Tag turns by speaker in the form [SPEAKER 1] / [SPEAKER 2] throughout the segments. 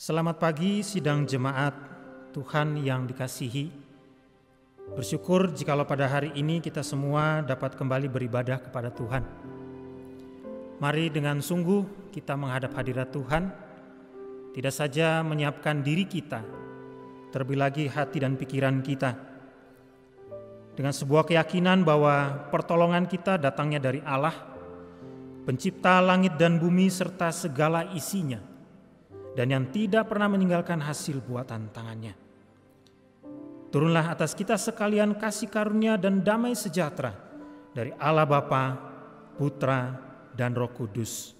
[SPEAKER 1] Selamat pagi sidang jemaat Tuhan yang dikasihi. Bersyukur jikalau pada hari ini kita semua dapat kembali beribadah kepada Tuhan. Mari dengan sungguh kita menghadap hadirat Tuhan, tidak saja menyiapkan diri kita, terlebih lagi hati dan pikiran kita, dengan sebuah keyakinan bahwa pertolongan kita datangnya dari Allah, pencipta langit dan bumi serta segala isinya, dan yang tidak pernah meninggalkan hasil buatan tangannya. Turunlah atas kita sekalian kasih karunia dan damai sejahtera dari Allah Bapa, Putra, dan Roh Kudus.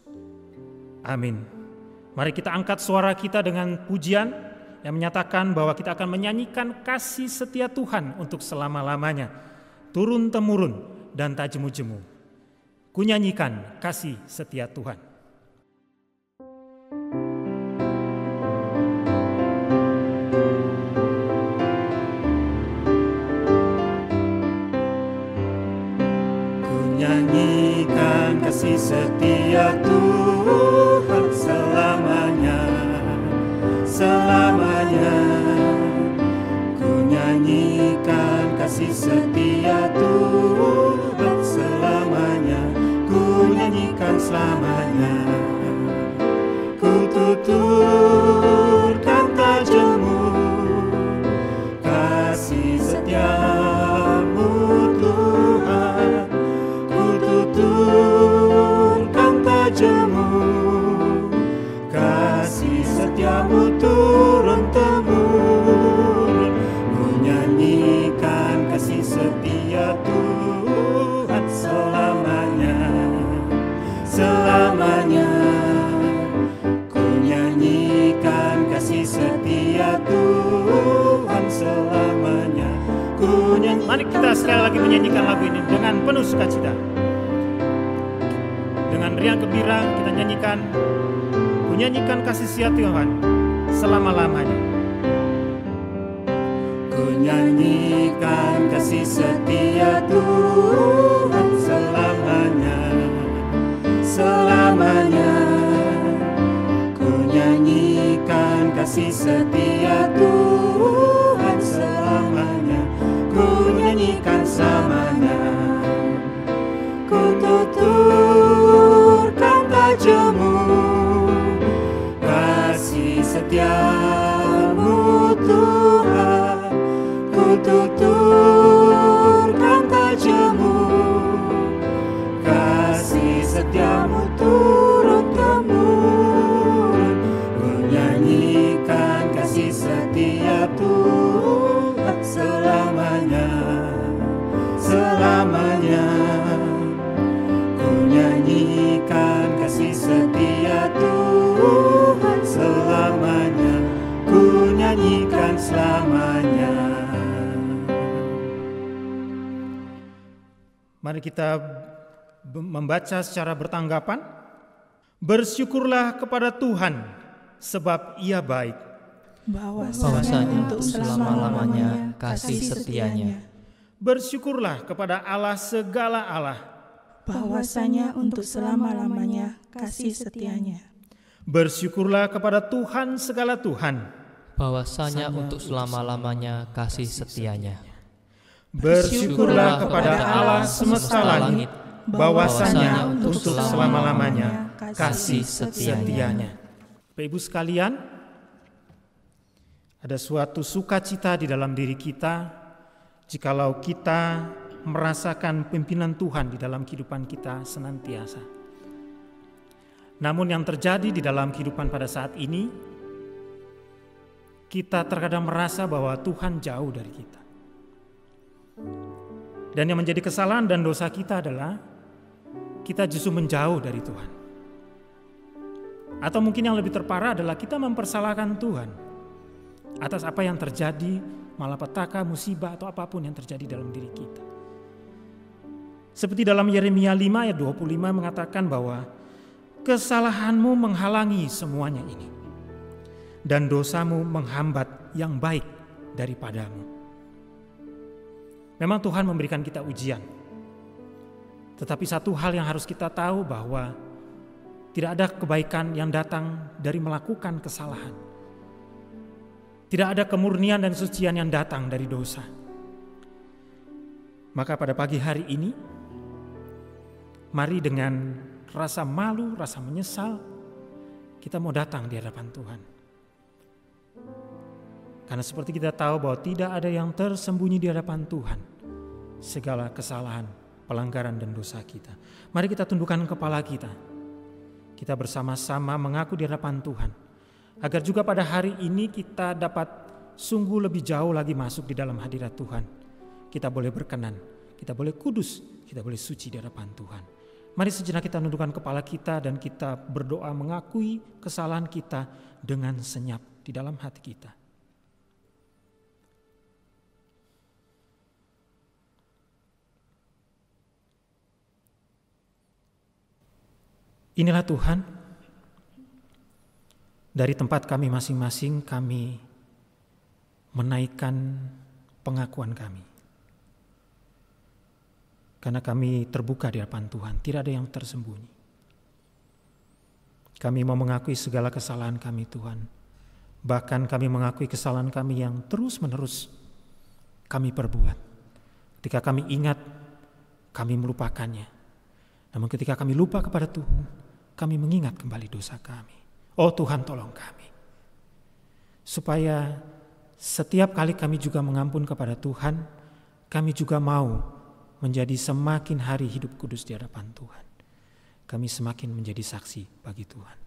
[SPEAKER 1] Amin. Mari kita angkat suara kita dengan pujian yang menyatakan bahwa kita akan menyanyikan kasih setia Tuhan untuk selama-lamanya, turun-temurun dan tak jemu-jemu. Kunyanyikan kasih setia Tuhan. Nyanyikan kasih setia Tuhan selamanya, selamanya. Ku nyanyikan kasih setia Tuhan selamanya, ku nyanyikan selamanya. Ku tuturkan tajammu, kasih setiamu Tuhan. Tuturkan tajammu, kasih setiamu turun-temurun. Menyanyikan kasih setia Tuhan selamanya, selamanya. Ku nyanyikan kasih setia Tuhan selamanya. Mari kita sekali lagi menyanyikan lagu ini dengan penuh sukacita. Dengan riang gembira kita nyanyikan, ku nyanyikan kasih setia Tuhan selama-lamanya. Ku nyanyikan kasih setia Tuhan selamanya, selamanya. Ku nyanyikan kasih setia Tuhan selamanya, ku nyanyikan selamanya. Ku tuturkan tajammu, kasih setiamu Tuhan. Ku tuturkan tajammu, kasih setiamu turun-temurun. Menyanyikan kasih setia Tuhan selamanya, selamanya. Nyanyikan kasih setia Tuhan selamanya, ku nyanyikan selamanya. Mari kita membaca secara bertanggapan. Bersyukurlah kepada Tuhan sebab Ia baik,
[SPEAKER 2] bahwasanya untuk selama-lamanya kasih setianya.
[SPEAKER 1] Bersyukurlah kepada Allah segala Allah,
[SPEAKER 3] bahwasanya untuk selama-lamanya kasih setianya.
[SPEAKER 1] Bersyukurlah kepada Tuhan segala Tuhan,
[SPEAKER 2] bahwasanya untuk selama-lamanya kasih setianya.
[SPEAKER 1] Bersyukurlah kepada Allah semesta langit, bahwasanya untuk selama-lamanya kasih setianya. Bapak Ibu sekalian, ada suatu sukacita di dalam diri kita jikalau kita merasakan pimpinan Tuhan di dalam kehidupan kita senantiasa. Namun yang terjadi di dalam kehidupan pada saat ini, kita terkadang merasa bahwa Tuhan jauh dari kita. Dan yang menjadi kesalahan dan dosa kita adalah kita justru menjauh dari Tuhan. Atau mungkin yang lebih terparah adalah kita mempersalahkan Tuhan atas apa yang terjadi, malapetaka, musibah atau apapun yang terjadi dalam diri kita. Seperti dalam Yeremia 5 ayat 25 mengatakan bahwa kesalahanmu menghalangi semuanya ini, dan dosamu menghambat yang baik daripadamu. Memang Tuhan memberikan kita ujian, tetapi satu hal yang harus kita tahu bahwa tidak ada kebaikan yang datang dari melakukan kesalahan, Tidak ada kemurnian dan kesucian yang datang dari dosa. Maka pada pagi hari ini, mari dengan rasa malu, rasa menyesal, kita mau datang di hadapan Tuhan. Karena seperti kita tahu bahwa tidak ada yang tersembunyi di hadapan Tuhan. Segala kesalahan, pelanggaran dan dosa kita. Mari kita tundukkan kepala kita. Kita bersama-sama mengaku di hadapan Tuhan. Agar juga pada hari ini kita dapat sungguh lebih jauh lagi masuk di dalam hadirat Tuhan. Kita boleh berkenan, kita boleh kudus, kita boleh suci di hadapan Tuhan. Mari sejenak kita tundukkan kepala kita dan kita berdoa mengakui kesalahan kita dengan senyap di dalam hati kita. Inilah Tuhan, dari tempat kami masing-masing kami menaikkan pengakuan kami. Karena kami terbuka di hadapan Tuhan, tidak ada yang tersembunyi. Kami mau mengakui segala kesalahan kami Tuhan. Bahkan kami mengakui kesalahan kami yang terus-menerus kami perbuat. Ketika kami ingat, kami melupakannya. Namun ketika kami lupa kepada Tuhan, kami mengingat kembali dosa kami. Oh Tuhan, tolong kami. Supaya setiap kali kami juga mengampun kepada Tuhan, kami juga mau menjadi semakin hari hidup kudus di hadapan Tuhan. Kami semakin menjadi saksi bagi Tuhan.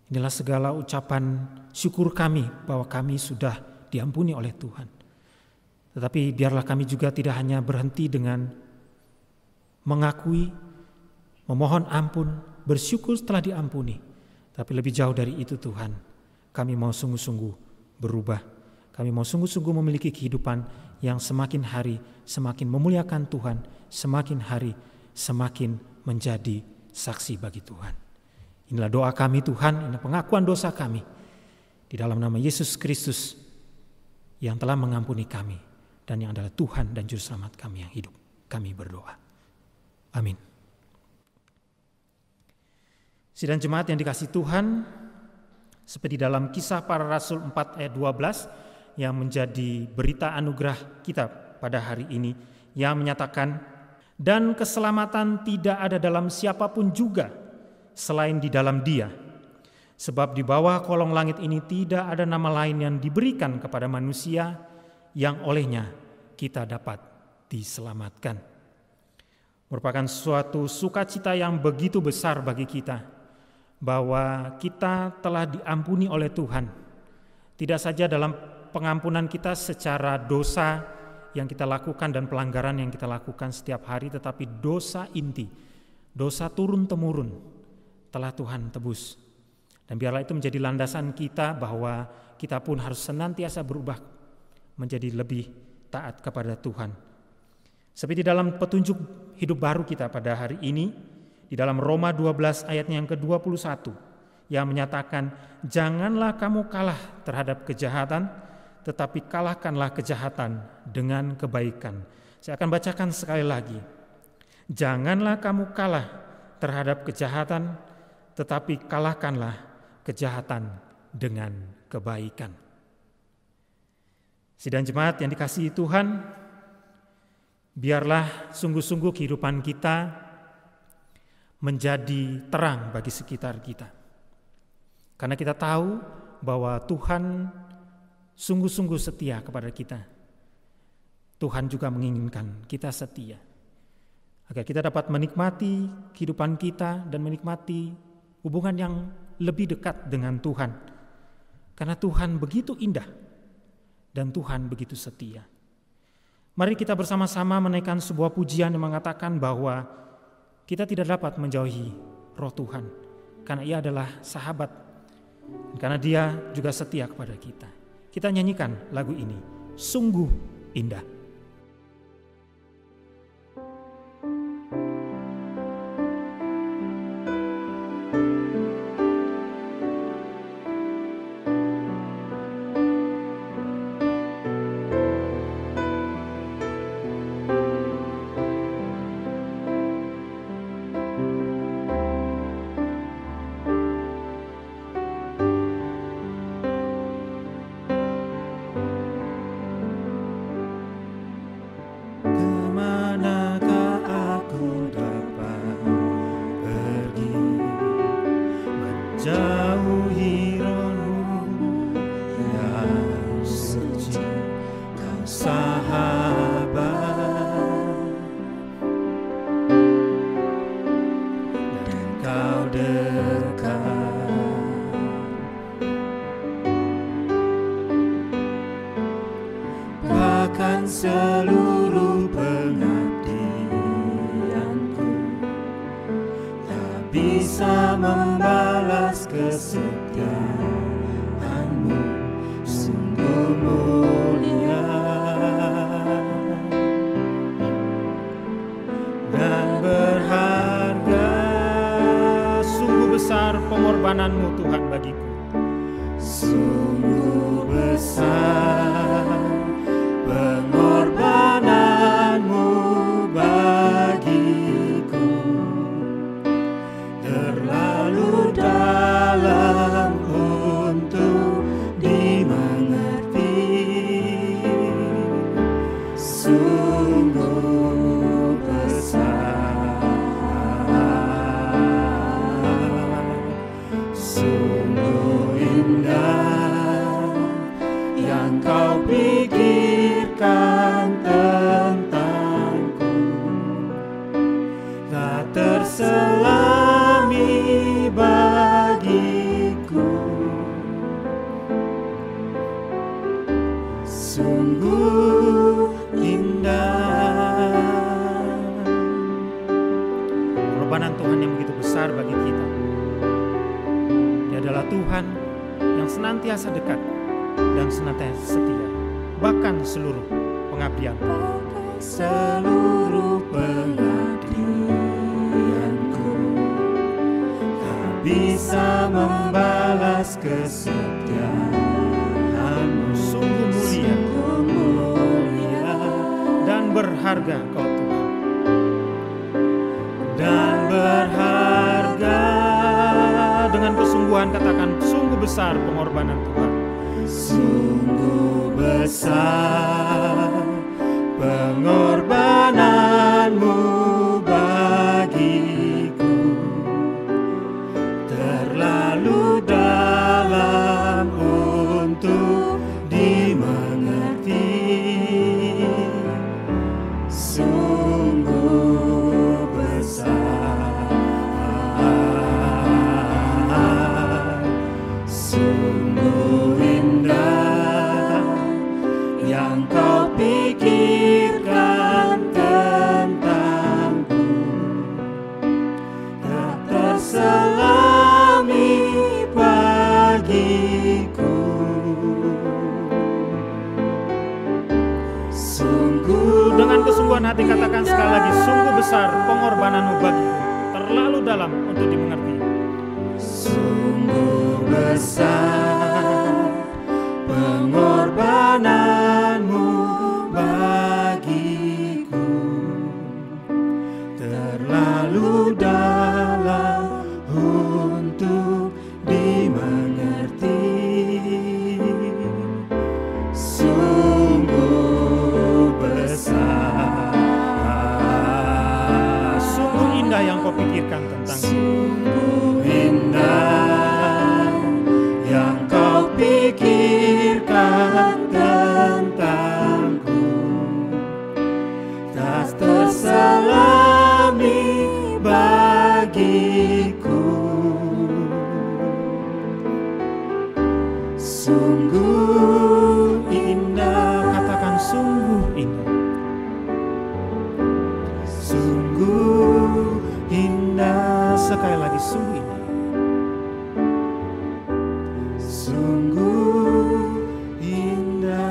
[SPEAKER 1] Inilah segala ucapan syukur kami bahwa kami sudah diampuni oleh Tuhan. Tetapi biarlah kami juga tidak hanya berhenti dengan mengakui, memohon ampun, bersyukur setelah diampuni. Tapi lebih jauh dari itu Tuhan, kami mau sungguh-sungguh berubah. Kami mau sungguh-sungguh memiliki kehidupan yang semakin hari semakin memuliakan Tuhan, semakin hari semakin menjadi saksi bagi Tuhan. Inilah doa kami Tuhan, inilah pengakuan dosa kami. Di dalam nama Yesus Kristus yang telah mengampuni kami dan yang adalah Tuhan dan Juru Selamat kami yang hidup. Kami berdoa. Amin. Sidang jemaat yang dikasihi Tuhan, seperti dalam Kisah Para Rasul 4 ayat 12 yang menjadi berita anugerah kita pada hari ini, yang menyatakan, dan keselamatan tidak ada dalam siapapun juga selain di dalam Dia. Sebab di bawah kolong langit ini tidak ada nama lain yang diberikan kepada manusia yang olehnya kita dapat diselamatkan. Merupakan suatu sukacita yang begitu besar bagi kita, bahwa kita telah diampuni oleh Tuhan. Tidak saja dalam pengampunan kita secara dosa yang kita lakukan dan pelanggaran yang kita lakukan setiap hari, tetapi dosa inti, dosa turun-temurun telah Tuhan tebus. Dan biarlah itu menjadi landasan kita bahwa kita pun harus senantiasa berubah menjadi lebih taat kepada Tuhan. Seperti dalam petunjuk hidup baru kita pada hari ini, di dalam Roma 12 ayatnya yang ke-21 yang menyatakan, janganlah kamu kalah terhadap kejahatan, tetapi kalahkanlah kejahatan dengan kebaikan. Saya akan bacakan sekali lagi. Janganlah kamu kalah terhadap kejahatan, tetapi kalahkanlah kejahatan dengan kebaikan. Sidang jemaat yang dikasihi Tuhan, biarlah sungguh-sungguh kehidupan kita menjadi terang bagi sekitar kita. Karena kita tahu bahwa Tuhan sungguh-sungguh setia kepada kita. Tuhan juga menginginkan kita setia, agar kita dapat menikmati kehidupan kita dan menikmati hubungan yang lebih dekat dengan Tuhan. Karena Tuhan begitu indah dan Tuhan begitu setia. Mari kita bersama-sama menaikkan sebuah pujian yang mengatakan bahwa kita tidak dapat menjauhi roh Tuhan, karena Ia adalah sahabat, karena Dia juga setia kepada kita. Kita nyanyikan lagu ini, sungguh indah.
[SPEAKER 4] menyerahkan seluruh pengabdianku, tak bisa membalas kesetiaanmu, sungguh mulia dan berharga. Sungguh besar pengorbananmu Tuhan bagiku, sungguh besar pengorbananmu bagiku, terlalu dalam untuk dimengerti, sungguh besar, sungguh indah yang kau pikirkan tentangku, tak terselami bagiku, sungguh indah.
[SPEAKER 1] Pengorbanan Tuhan yang begitu besar bagi kita. Dia adalah Tuhan yang senantiasa dekat dan senantiasa setia, bahkan seluruh pengabdian.
[SPEAKER 4] Seluruh pengabdianku tak bisa membalas kesetiaanmu,
[SPEAKER 1] Sungguh mulia dan berharga Kau Tuhan,
[SPEAKER 4] dan berharga.
[SPEAKER 1] dengan kesungguhan katakan, sungguh besar pengorbanan Tuhan.
[SPEAKER 4] Sungguh besar pengorbananmu bagiku, terlalu dalam untuk dimengerti, sungguh besar, sungguh indah yang kau pikirkan tentangku, tak terselami bagiku, sungguh.
[SPEAKER 1] Dengan kesungguhan hati katakan sekali lagi, sungguh besar pengorbananmu bagiku, terlalu dalam untuk dimengerti.
[SPEAKER 4] Sungguh besar pengorbananmu bagiku, terlalu dalam untuk dimengerti, sungguh besar,
[SPEAKER 1] Sungguh indah yang kau pikirkan tentang
[SPEAKER 4] sungguh indah yang kau pikirkan tentangku, tak terselami bagiku, sungguh indah.
[SPEAKER 1] katakan sungguh indah.
[SPEAKER 4] Sungguh indah,
[SPEAKER 1] Sekali lagi sungguh indah.
[SPEAKER 4] sungguh indah.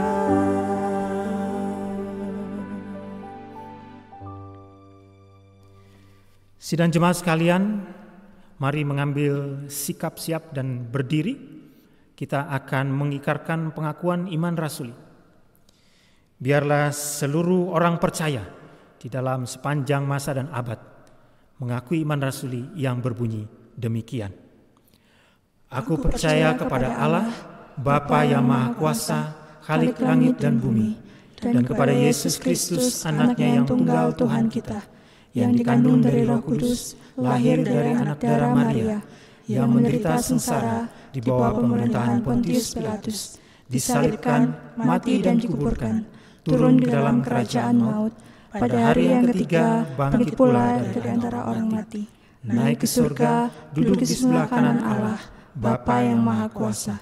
[SPEAKER 1] Sidang jemaat sekalian, mari mengambil sikap siap dan berdiri. Kita akan mengikrarkan pengakuan iman rasuli. Biarlah seluruh orang percaya di dalam sepanjang masa dan abad mengakui iman rasuli yang berbunyi demikian. Aku percaya kepada Allah, Bapa yang Maha Kuasa, Khalik langit dan bumi, dan kepada Yesus Kristus, anaknya yang tunggal Tuhan kita, yang dikandung dari Roh Kudus, lahir dari anak darah Maria, yang menderita sengsara di bawah pemerintahan Pontius Pilatus, disalibkan, mati dan dikuburkan, turun ke dalam kerajaan maut, pada hari yang ketiga bangkit pula dari antara orang mati, naik ke surga, duduk di sebelah kanan Allah, Bapa yang Maha Kuasa.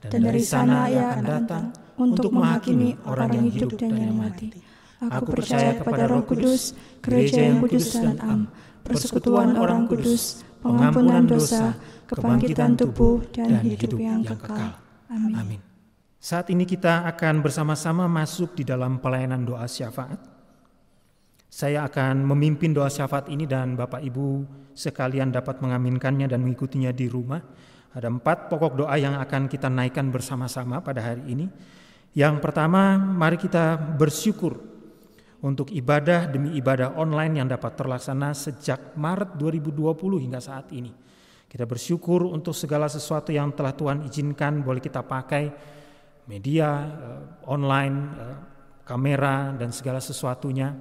[SPEAKER 3] dan dari sana Ia akan datang untuk menghakimi orang yang hidup dan yang mati. Aku percaya kepada Roh Kudus, gereja yang kudus dan am, persekutuan orang kudus, pengampunan dosa, kebangkitan tubuh, dan hidup yang kekal. Amin.
[SPEAKER 1] Saat ini kita akan bersama-sama masuk di dalam pelayanan doa syafaat. Saya akan memimpin doa syafaat ini dan Bapak Ibu sekalian dapat mengaminkannya dan mengikutinya di rumah. Ada 4 pokok doa yang akan kita naikkan bersama-sama pada hari ini. Yang pertama, mari kita bersyukur untuk ibadah demi ibadah online yang dapat terlaksana sejak Maret 2020 hingga saat ini. Kita bersyukur untuk segala sesuatu yang telah Tuhan izinkan boleh kita pakai, media, online, kamera, dan segala sesuatunya.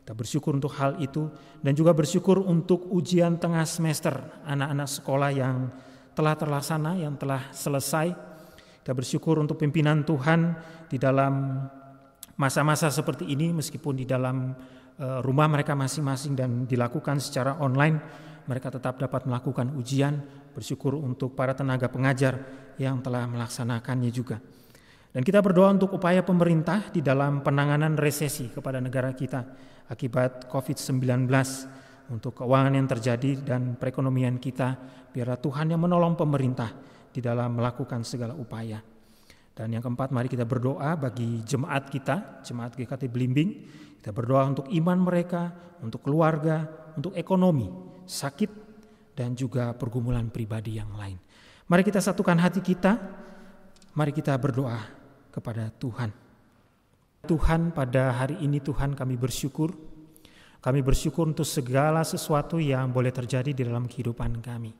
[SPEAKER 1] Kita bersyukur untuk hal itu dan juga bersyukur untuk ujian tengah semester anak-anak sekolah yang telah terlaksana, yang telah selesai. Kita bersyukur untuk pimpinan Tuhan di dalam masa-masa seperti ini, meskipun di dalam rumah mereka masing-masing dan dilakukan secara online, mereka tetap dapat melakukan ujian. Bersyukur untuk para tenaga pengajar yang telah melaksanakannya juga. Dan kita berdoa untuk upaya pemerintah di dalam penanganan resesi kepada negara kita akibat COVID-19, untuk keuangan yang terjadi dan perekonomian kita. Biarlah Tuhan yang menolong pemerintah di dalam melakukan segala upaya. Dan yang keempat, mari kita berdoa bagi jemaat kita, jemaat GKT Belimbing. Kita berdoa untuk iman mereka, untuk keluarga, untuk ekonomi, sakit, dan juga pergumulan pribadi yang lain. Mari kita satukan hati kita, mari kita berdoa kepada Tuhan. Tuhan, pada hari ini Tuhan kami bersyukur. Kami bersyukur untuk segala sesuatu yang boleh terjadi di dalam kehidupan kami.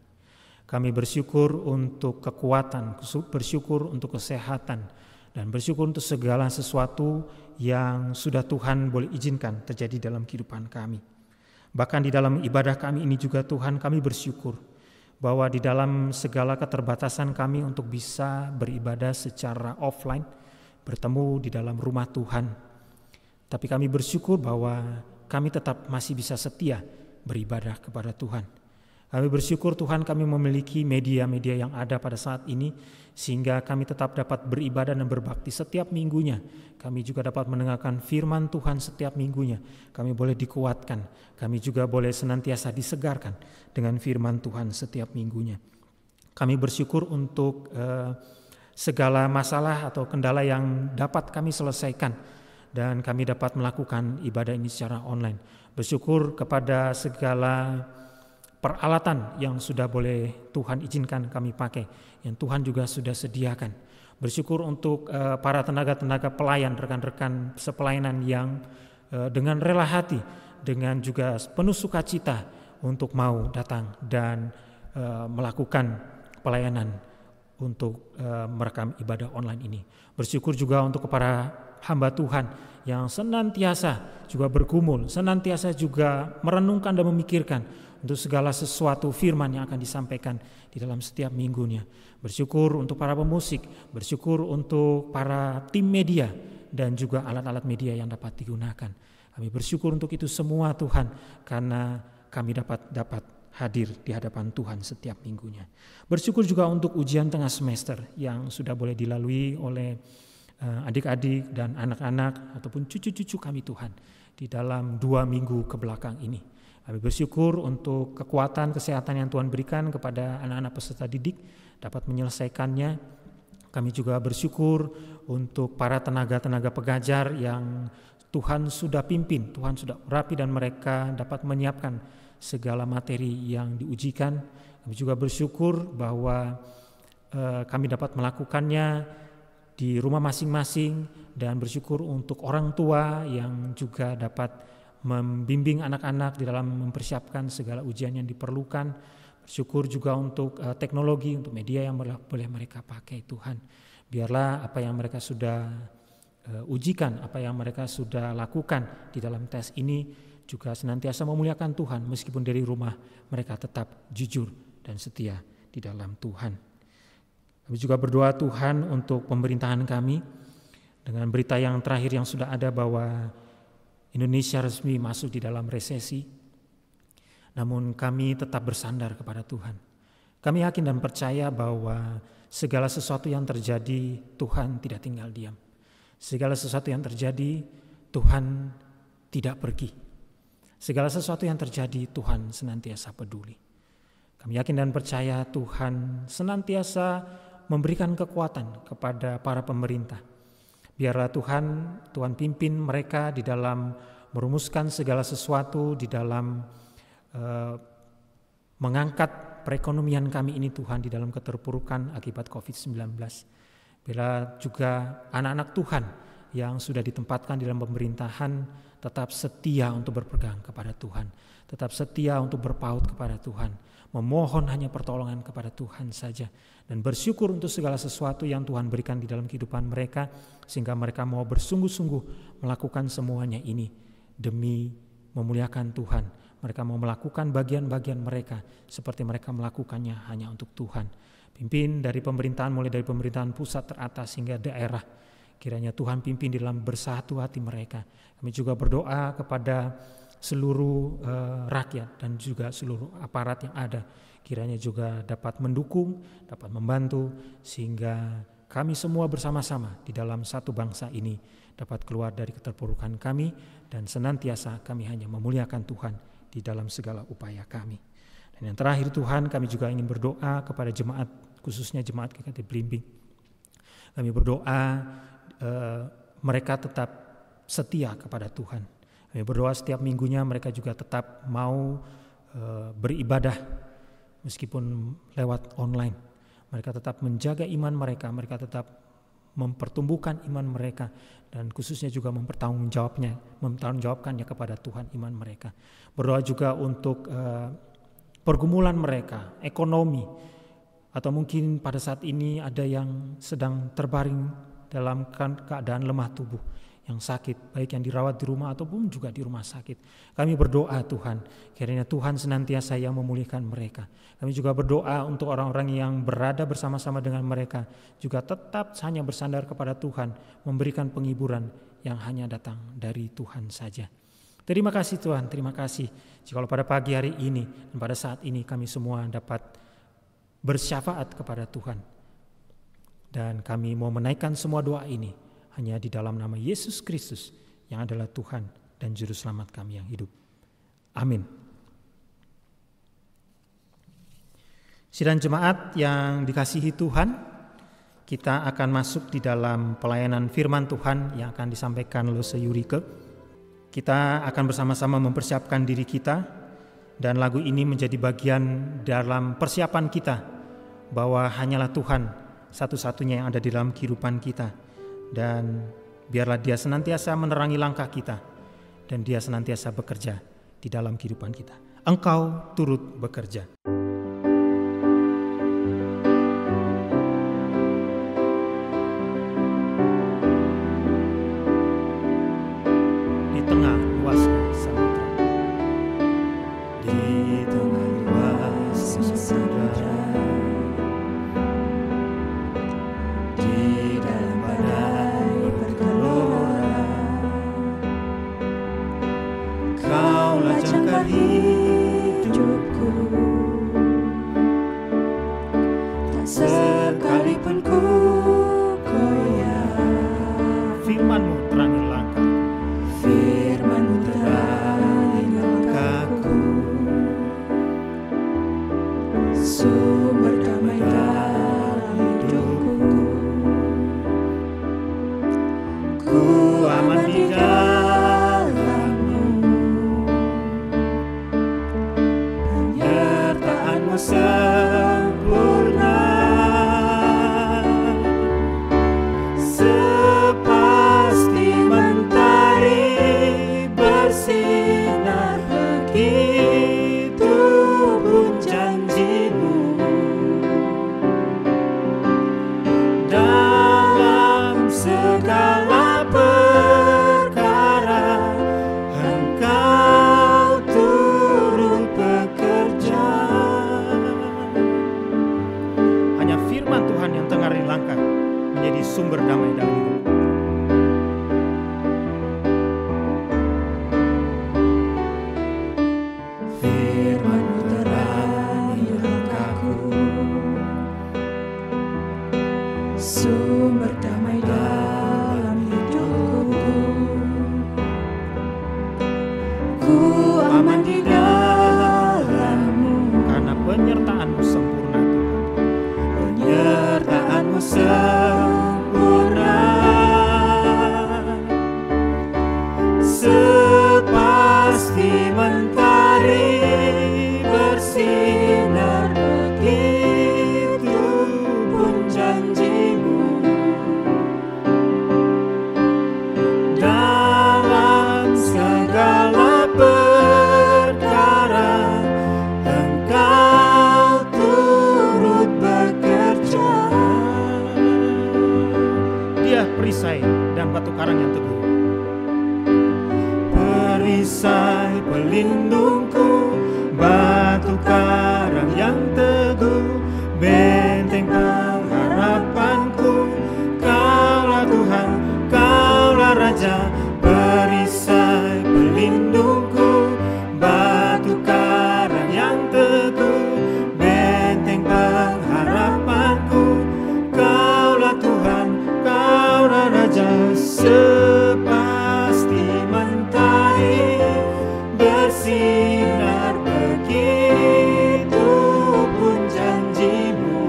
[SPEAKER 1] Kami bersyukur untuk kekuatan, bersyukur untuk kesehatan, dan bersyukur untuk segala sesuatu yang sudah Tuhan boleh izinkan terjadi dalam kehidupan kami. Bahkan di dalam ibadah kami ini juga Tuhan, kami bersyukur bahwa di dalam segala keterbatasan kami untuk bisa beribadah secara offline, bertemu di dalam rumah Tuhan. Tapi kami bersyukur bahwa kami tetap masih bisa setia beribadah kepada Tuhan. Kami bersyukur Tuhan kami memiliki media-media yang ada pada saat ini, sehingga kami tetap dapat beribadah dan berbakti setiap minggunya. Kami juga dapat mendengarkan firman Tuhan setiap minggunya. Kami boleh dikuatkan, kami juga boleh senantiasa disegarkan dengan firman Tuhan setiap minggunya. Kami bersyukur untuk segala masalah atau kendala yang dapat kami selesaikan, dan kami dapat melakukan ibadah ini secara online. Bersyukur kepada segala peralatan yang sudah boleh Tuhan izinkan kami pakai, yang Tuhan juga sudah sediakan. Bersyukur untuk para tenaga-tenaga pelayan, rekan-rekan sepelayanan yang dengan rela hati, dengan juga penuh sukacita untuk mau datang dan melakukan pelayanan untuk merekam ibadah online ini. Bersyukur juga untuk para hamba Tuhan yang senantiasa juga bergumul, senantiasa juga merenungkan dan memikirkan untuk segala sesuatu firman yang akan disampaikan di dalam setiap minggunya. Bersyukur untuk para pemusik, bersyukur untuk para tim media dan juga alat-alat media yang dapat digunakan. Kami bersyukur untuk itu semua Tuhan, karena kami dapat hadir di hadapan Tuhan setiap minggunya. Bersyukur juga untuk ujian tengah semester yang sudah boleh dilalui oleh adik-adik dan anak-anak ataupun cucu-cucu kami Tuhan di dalam 2 minggu ke belakang ini. Kami bersyukur untuk kekuatan kesehatan yang Tuhan berikan kepada anak-anak peserta didik dapat menyelesaikannya. Kami juga bersyukur untuk para tenaga-tenaga pengajar yang Tuhan sudah pimpin, Tuhan sudah urapi, dan mereka dapat menyiapkan segala materi yang diujikan. Kami juga bersyukur bahwa kami dapat melakukannya di rumah masing-masing, dan bersyukur untuk orang tua yang juga dapat membimbing anak-anak di dalam mempersiapkan segala ujian yang diperlukan. Bersyukur juga untuk teknologi, untuk media yang boleh mereka pakai Tuhan. Biarlah apa yang mereka sudah ujikan, apa yang mereka sudah lakukan di dalam tes ini juga senantiasa memuliakan Tuhan, meskipun dari rumah mereka tetap jujur dan setia di dalam Tuhan. Kami juga berdoa Tuhan untuk pemerintahan kami, dengan berita yang terakhir yang sudah ada bahwa Indonesia resmi masuk di dalam resesi. Namun kami tetap bersandar kepada Tuhan. Kami yakin dan percaya bahwa segala sesuatu yang terjadi, Tuhan tidak tinggal diam. Segala sesuatu yang terjadi, Tuhan tidak pergi. Segala sesuatu yang terjadi, Tuhan senantiasa peduli. Kami yakin dan percaya Tuhan senantiasa memberikan kekuatan kepada para pemerintah. Biarlah Tuhan pimpin mereka di dalam merumuskan segala sesuatu, di dalam mengangkat perekonomian kami ini Tuhan di dalam keterpurukan akibat COVID-19. Bila juga anak-anak Tuhan yang sudah ditempatkan di dalam pemerintahan tetap setia untuk berpegang kepada Tuhan, tetap setia untuk berpaut kepada Tuhan, memohon hanya pertolongan kepada Tuhan saja, dan bersyukur untuk segala sesuatu yang Tuhan berikan di dalam kehidupan mereka, sehingga mereka mau bersungguh-sungguh melakukan semuanya ini demi memuliakan Tuhan. Mereka mau melakukan bagian-bagian mereka seperti mereka melakukannya hanya untuk Tuhan. Pimpin dari pemerintahan, mulai dari pemerintahan pusat teratas hingga daerah. Kiranya Tuhan pimpin di dalam bersatu hati mereka. Kami juga berdoa kepada seluruh rakyat dan juga seluruh aparat yang ada. Kiranya juga dapat mendukung, dapat membantu, sehingga kami semua bersama-sama di dalam satu bangsa ini dapat keluar dari keterpurukan kami, dan senantiasa kami hanya memuliakan Tuhan di dalam segala upaya kami. Dan yang terakhir Tuhan, kami juga ingin berdoa kepada jemaat, khususnya jemaat GKT Belimbing. Kami berdoa mereka tetap setia kepada Tuhan. Kami berdoa setiap minggunya mereka juga tetap mau beribadah meskipun lewat online. Mereka tetap menjaga iman mereka, mereka tetap mempertumbuhkan iman mereka, dan khususnya juga mempertanggungjawabkannya kepada Tuhan iman mereka. Berdoa juga untuk pergumulan mereka, ekonomi, atau mungkin pada saat ini ada yang sedang terbaring dalam keadaan lemah tubuh, yang sakit, baik yang dirawat di rumah ataupun juga di rumah sakit. Kami berdoa Tuhan, kiranya Tuhan senantiasa yang memulihkan mereka. Kami juga berdoa untuk orang-orang yang berada bersama-sama dengan mereka, juga tetap hanya bersandar kepada Tuhan, memberikan penghiburan yang hanya datang dari Tuhan saja. Terima kasih Tuhan, terima kasih. Jikalau pada pagi hari ini dan pada saat ini kami semua dapat bersyafaat kepada Tuhan. Dan kami mau menaikkan semua doa ini hanya di dalam nama Yesus Kristus yang adalah Tuhan dan Juru Selamat kami yang hidup. Amin. Sidang jemaat yang dikasihi Tuhan, kita akan masuk di dalam pelayanan firman Tuhan yang akan disampaikan oleh Yurike. Kita akan bersama-sama mempersiapkan diri kita, dan lagu ini menjadi bagian dalam persiapan kita bahwa hanyalah Tuhan satu-satunya yang ada di dalam kehidupan kita. Dan biarlah Dia senantiasa menerangi langkah kita, dan Dia senantiasa bekerja di dalam kehidupan kita. Engkau turut bekerja. Di tengah luasnya samudra,
[SPEAKER 4] Di tengah luasnya samudra, di dalam badai bergelora, Kaulah jangkar hidupku, tak sekalipun ku goyah.
[SPEAKER 1] firman-Mu terangi langkah.
[SPEAKER 4] Firman-Mu terangi langkahku, sumber damai dalam hidupku. Ku aman di dalam-Mu, penyertaan-Mu sempurna, sepasti mentari bersinar, begitu pun janji-Mu. Dalam segala perkara Engkau turut bekerja.
[SPEAKER 1] Hanya firman Tuhan yang tengarai langkah menjadi sumber damai dalam hidup.
[SPEAKER 4] Firman-Mu terangi langkahku,
[SPEAKER 1] karang yang teguh.
[SPEAKER 4] Perisai pelindungku, batu karang yang teguh, benteng pengharapanku. Kaulah Tuhan, Kaulah Raja, perisai pelindungku, batu karang yang teguh, benteng pengharapanku. Kaulah Tuhan, Kaulah Raja, sepasti mentari bersinar, begitu pun janjimu.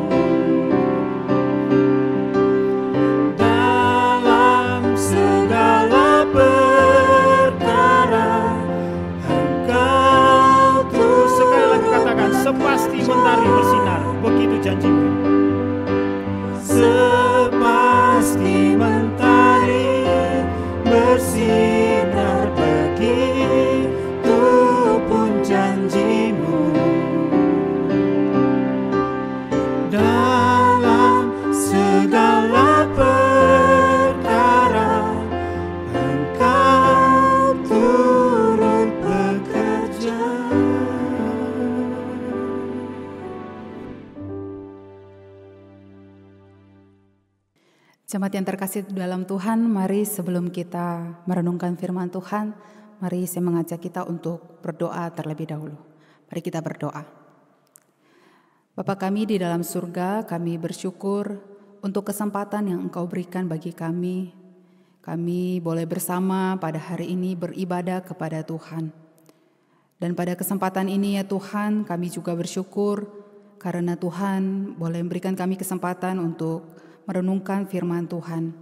[SPEAKER 4] Dalam segala perkara Engkau Tuhan.
[SPEAKER 1] Sekali lagi katakan, sepasti mentari bersinar, begitu janjimu.
[SPEAKER 4] Sepasti mentari bersinar, begitu pun janjimu. Dalam segala perkara Engkau turut bekerja.
[SPEAKER 5] Jemaat yang terkasih dalam Tuhan, mari sebelum kita merenungkan firman Tuhan, mari saya mengajak kita untuk berdoa terlebih dahulu. Mari kita berdoa. Bapa kami di dalam surga, kami bersyukur untuk kesempatan yang Engkau berikan bagi kami. Kami boleh bersama pada hari ini beribadah kepada Tuhan. Dan pada kesempatan ini ya Tuhan, kami juga bersyukur karena Tuhan boleh memberikan kami kesempatan untuk merenungkan firman Tuhan.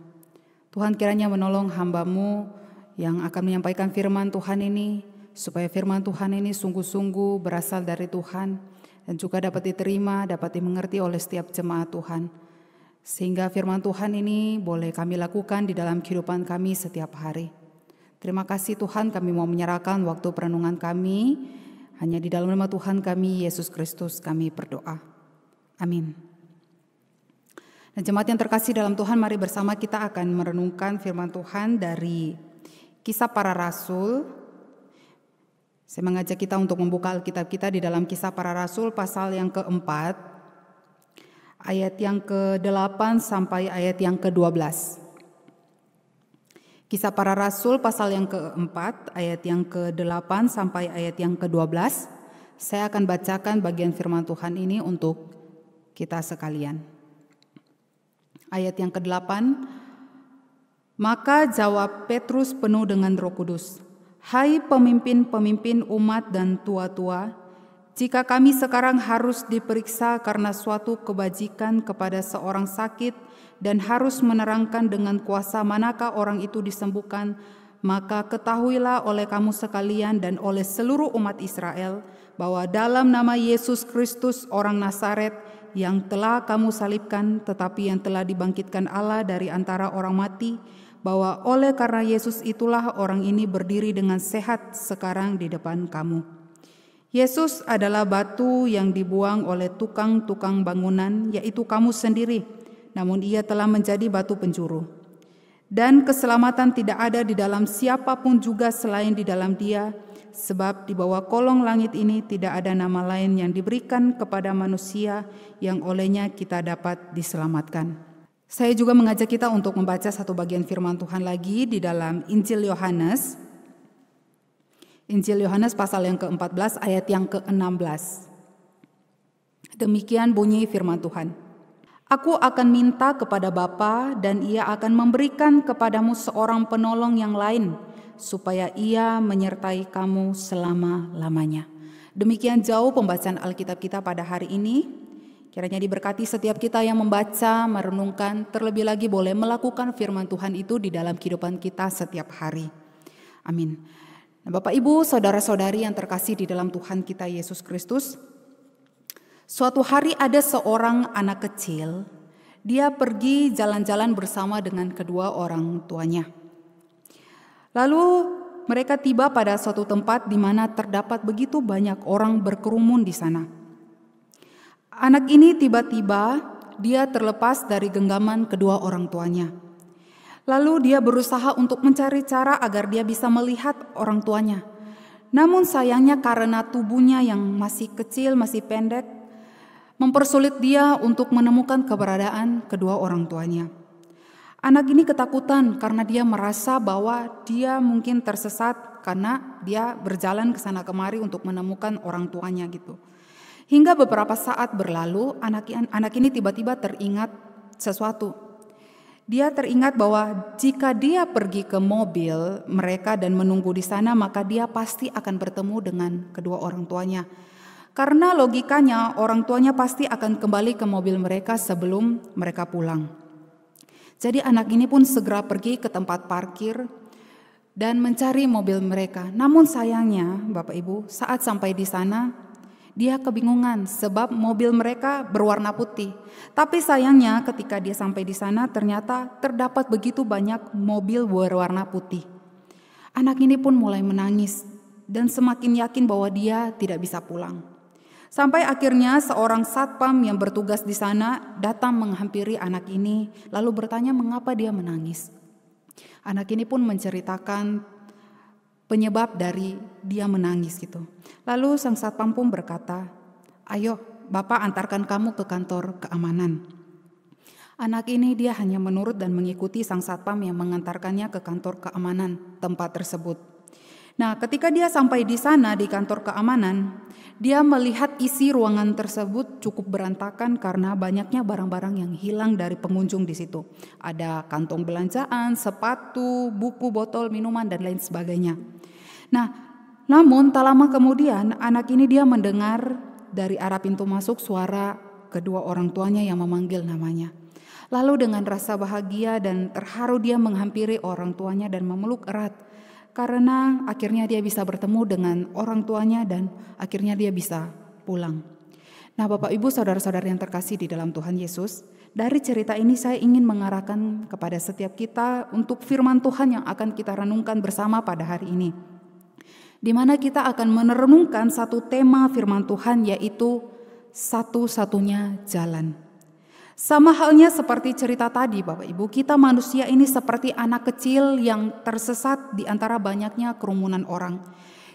[SPEAKER 5] Tuhan kiranya menolong hamba-Mu yang akan menyampaikan firman Tuhan ini, supaya firman Tuhan ini sungguh-sungguh berasal dari Tuhan dan juga dapat diterima, dapat dimengerti oleh setiap jemaat Tuhan. Sehingga firman Tuhan ini boleh kami lakukan di dalam kehidupan kami setiap hari. Terima kasih Tuhan, kami mau menyerahkan waktu perenungan kami. Hanya di dalam nama Tuhan kami, Yesus Kristus, kami berdoa. Amin. Dan jemaat yang terkasih dalam Tuhan, mari bersama kita akan merenungkan firman Tuhan dari Kisah Para Rasul. Saya mengajak kita untuk membuka Alkitab kita di dalam Kisah Para Rasul pasal yang keempat, ayat yang ke-8 sampai ayat yang ke-12. Kisah Para Rasul pasal yang keempat, ayat yang ke-8 sampai ayat yang ke-12. Saya akan bacakan bagian firman Tuhan ini untuk kita sekalian. Ayat yang ke-8, maka jawab Petrus penuh dengan Roh Kudus, "Hai pemimpin-pemimpin umat dan tua-tua, jika kami sekarang harus diperiksa karena suatu kebajikan kepada seorang sakit dan harus menerangkan dengan kuasa manakah orang itu disembuhkan, maka ketahuilah oleh kamu sekalian dan oleh seluruh umat Israel bahwa dalam nama Yesus Kristus orang Nazaret yang telah kamu salibkan tetapi yang telah dibangkitkan Allah dari antara orang mati, bahwa oleh karena Yesus itulah orang ini berdiri dengan sehat sekarang di depan kamu. Yesus adalah batu yang dibuang oleh tukang-tukang bangunan, yaitu kamu sendiri, namun ia telah menjadi batu penjuru. Dan keselamatan tidak ada di dalam siapapun juga selain di dalam Dia, sebab di bawah kolong langit ini tidak ada nama lain yang diberikan kepada manusia yang olehnya kita dapat diselamatkan. Saya juga mengajak kita untuk membaca satu bagian firman Tuhan lagi di dalam Injil Yohanes. Injil Yohanes pasal yang ke-14 ayat yang ke-16. Demikian bunyi firman Tuhan. Aku akan minta kepada Bapa dan Ia akan memberikan kepadamu seorang penolong yang lain, supaya ia menyertai kamu selama-lamanya. Demikian jauh pembacaan Alkitab kita pada hari ini. Kiranya diberkati setiap kita yang membaca, merenungkan, terlebih lagi boleh melakukan firman Tuhan itu di dalam kehidupan kita setiap hari. Amin. Nah, Bapak Ibu, saudara-saudari yang terkasih di dalam Tuhan kita Yesus Kristus, suatu hari ada seorang anak kecil, dia pergi jalan-jalan bersama dengan kedua orang tuanya. Lalu mereka tiba pada suatu tempat di mana terdapat begitu banyak orang berkerumun di sana. Anak ini tiba-tiba dia terlepas dari genggaman kedua orang tuanya. Lalu dia berusaha untuk mencari cara agar dia bisa melihat orang tuanya. Namun sayangnya karena tubuhnya yang masih kecil, masih pendek, mempersulit dia untuk menemukan keberadaan kedua orang tuanya. Anak ini ketakutan karena dia merasa bahwa dia mungkin tersesat karena dia berjalan ke sana kemari untuk menemukan orang tuanya gitu. Hingga beberapa saat berlalu, anak ini tiba-tiba teringat sesuatu. Dia teringat bahwa jika dia pergi ke mobil mereka dan menunggu di sana, maka dia pasti akan bertemu dengan kedua orang tuanya. Karena logikanya orang tuanya pasti akan kembali ke mobil mereka sebelum mereka pulang. Jadi anak ini pun segera pergi ke tempat parkir dan mencari mobil mereka. Namun sayangnya Bapak Ibu, saat sampai di sana dia kebingungan sebab mobil mereka berwarna putih. Tapi sayangnya ketika dia sampai di sana ternyata terdapat begitu banyak mobil berwarna putih. Anak ini pun mulai menangis dan semakin yakin bahwa dia tidak bisa pulang. Sampai akhirnya seorang satpam yang bertugas di sana datang menghampiri anak ini lalu bertanya mengapa dia menangis. Anak ini pun menceritakan penyebab dari dia menangis gitu. Lalu sang satpam pun berkata, "Ayo, Bapak antarkan kamu ke kantor keamanan." Anak ini dia hanya menurut dan mengikuti sang satpam yang mengantarkannya ke kantor keamanan tempat tersebut. Nah, ketika dia sampai di sana di kantor keamanan, dia melihat isi ruangan tersebut cukup berantakan karena banyaknya barang-barang yang hilang dari pengunjung di situ. Ada kantong belanjaan, sepatu, buku, botol minuman dan lain sebagainya. Nah, namun tak lama kemudian anak ini dia mendengar dari arah pintu masuk suara kedua orang tuanya yang memanggil namanya. Lalu dengan rasa bahagia dan terharu dia menghampiri orang tuanya dan memeluk erat. Karena akhirnya dia bisa bertemu dengan orang tuanya dan akhirnya dia bisa pulang. Nah Bapak Ibu saudara-saudari yang terkasih di dalam Tuhan Yesus, dari cerita ini saya ingin mengarahkan kepada setiap kita untuk firman Tuhan yang akan kita renungkan bersama pada hari ini. Di mana kita akan merenungkan satu tema firman Tuhan yaitu satu-satunya jalan. Sama halnya seperti cerita tadi Bapak Ibu, kita manusia ini seperti anak kecil yang tersesat di antara banyaknya kerumunan orang.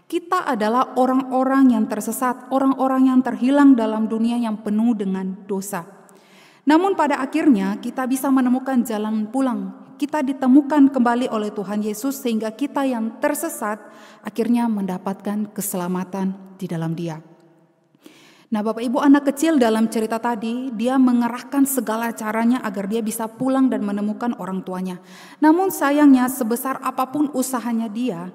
[SPEAKER 5] Kita adalah orang-orang yang tersesat, orang-orang yang terhilang dalam dunia yang penuh dengan dosa. Namun pada akhirnya kita bisa menemukan jalan pulang. Kita ditemukan kembali oleh Tuhan Yesus sehingga kita yang tersesat akhirnya mendapatkan keselamatan di dalam Dia. Nah Bapak Ibu, anak kecil dalam cerita tadi dia mengerahkan segala caranya agar dia bisa pulang dan menemukan orang tuanya. Namun sayangnya sebesar apapun usahanya dia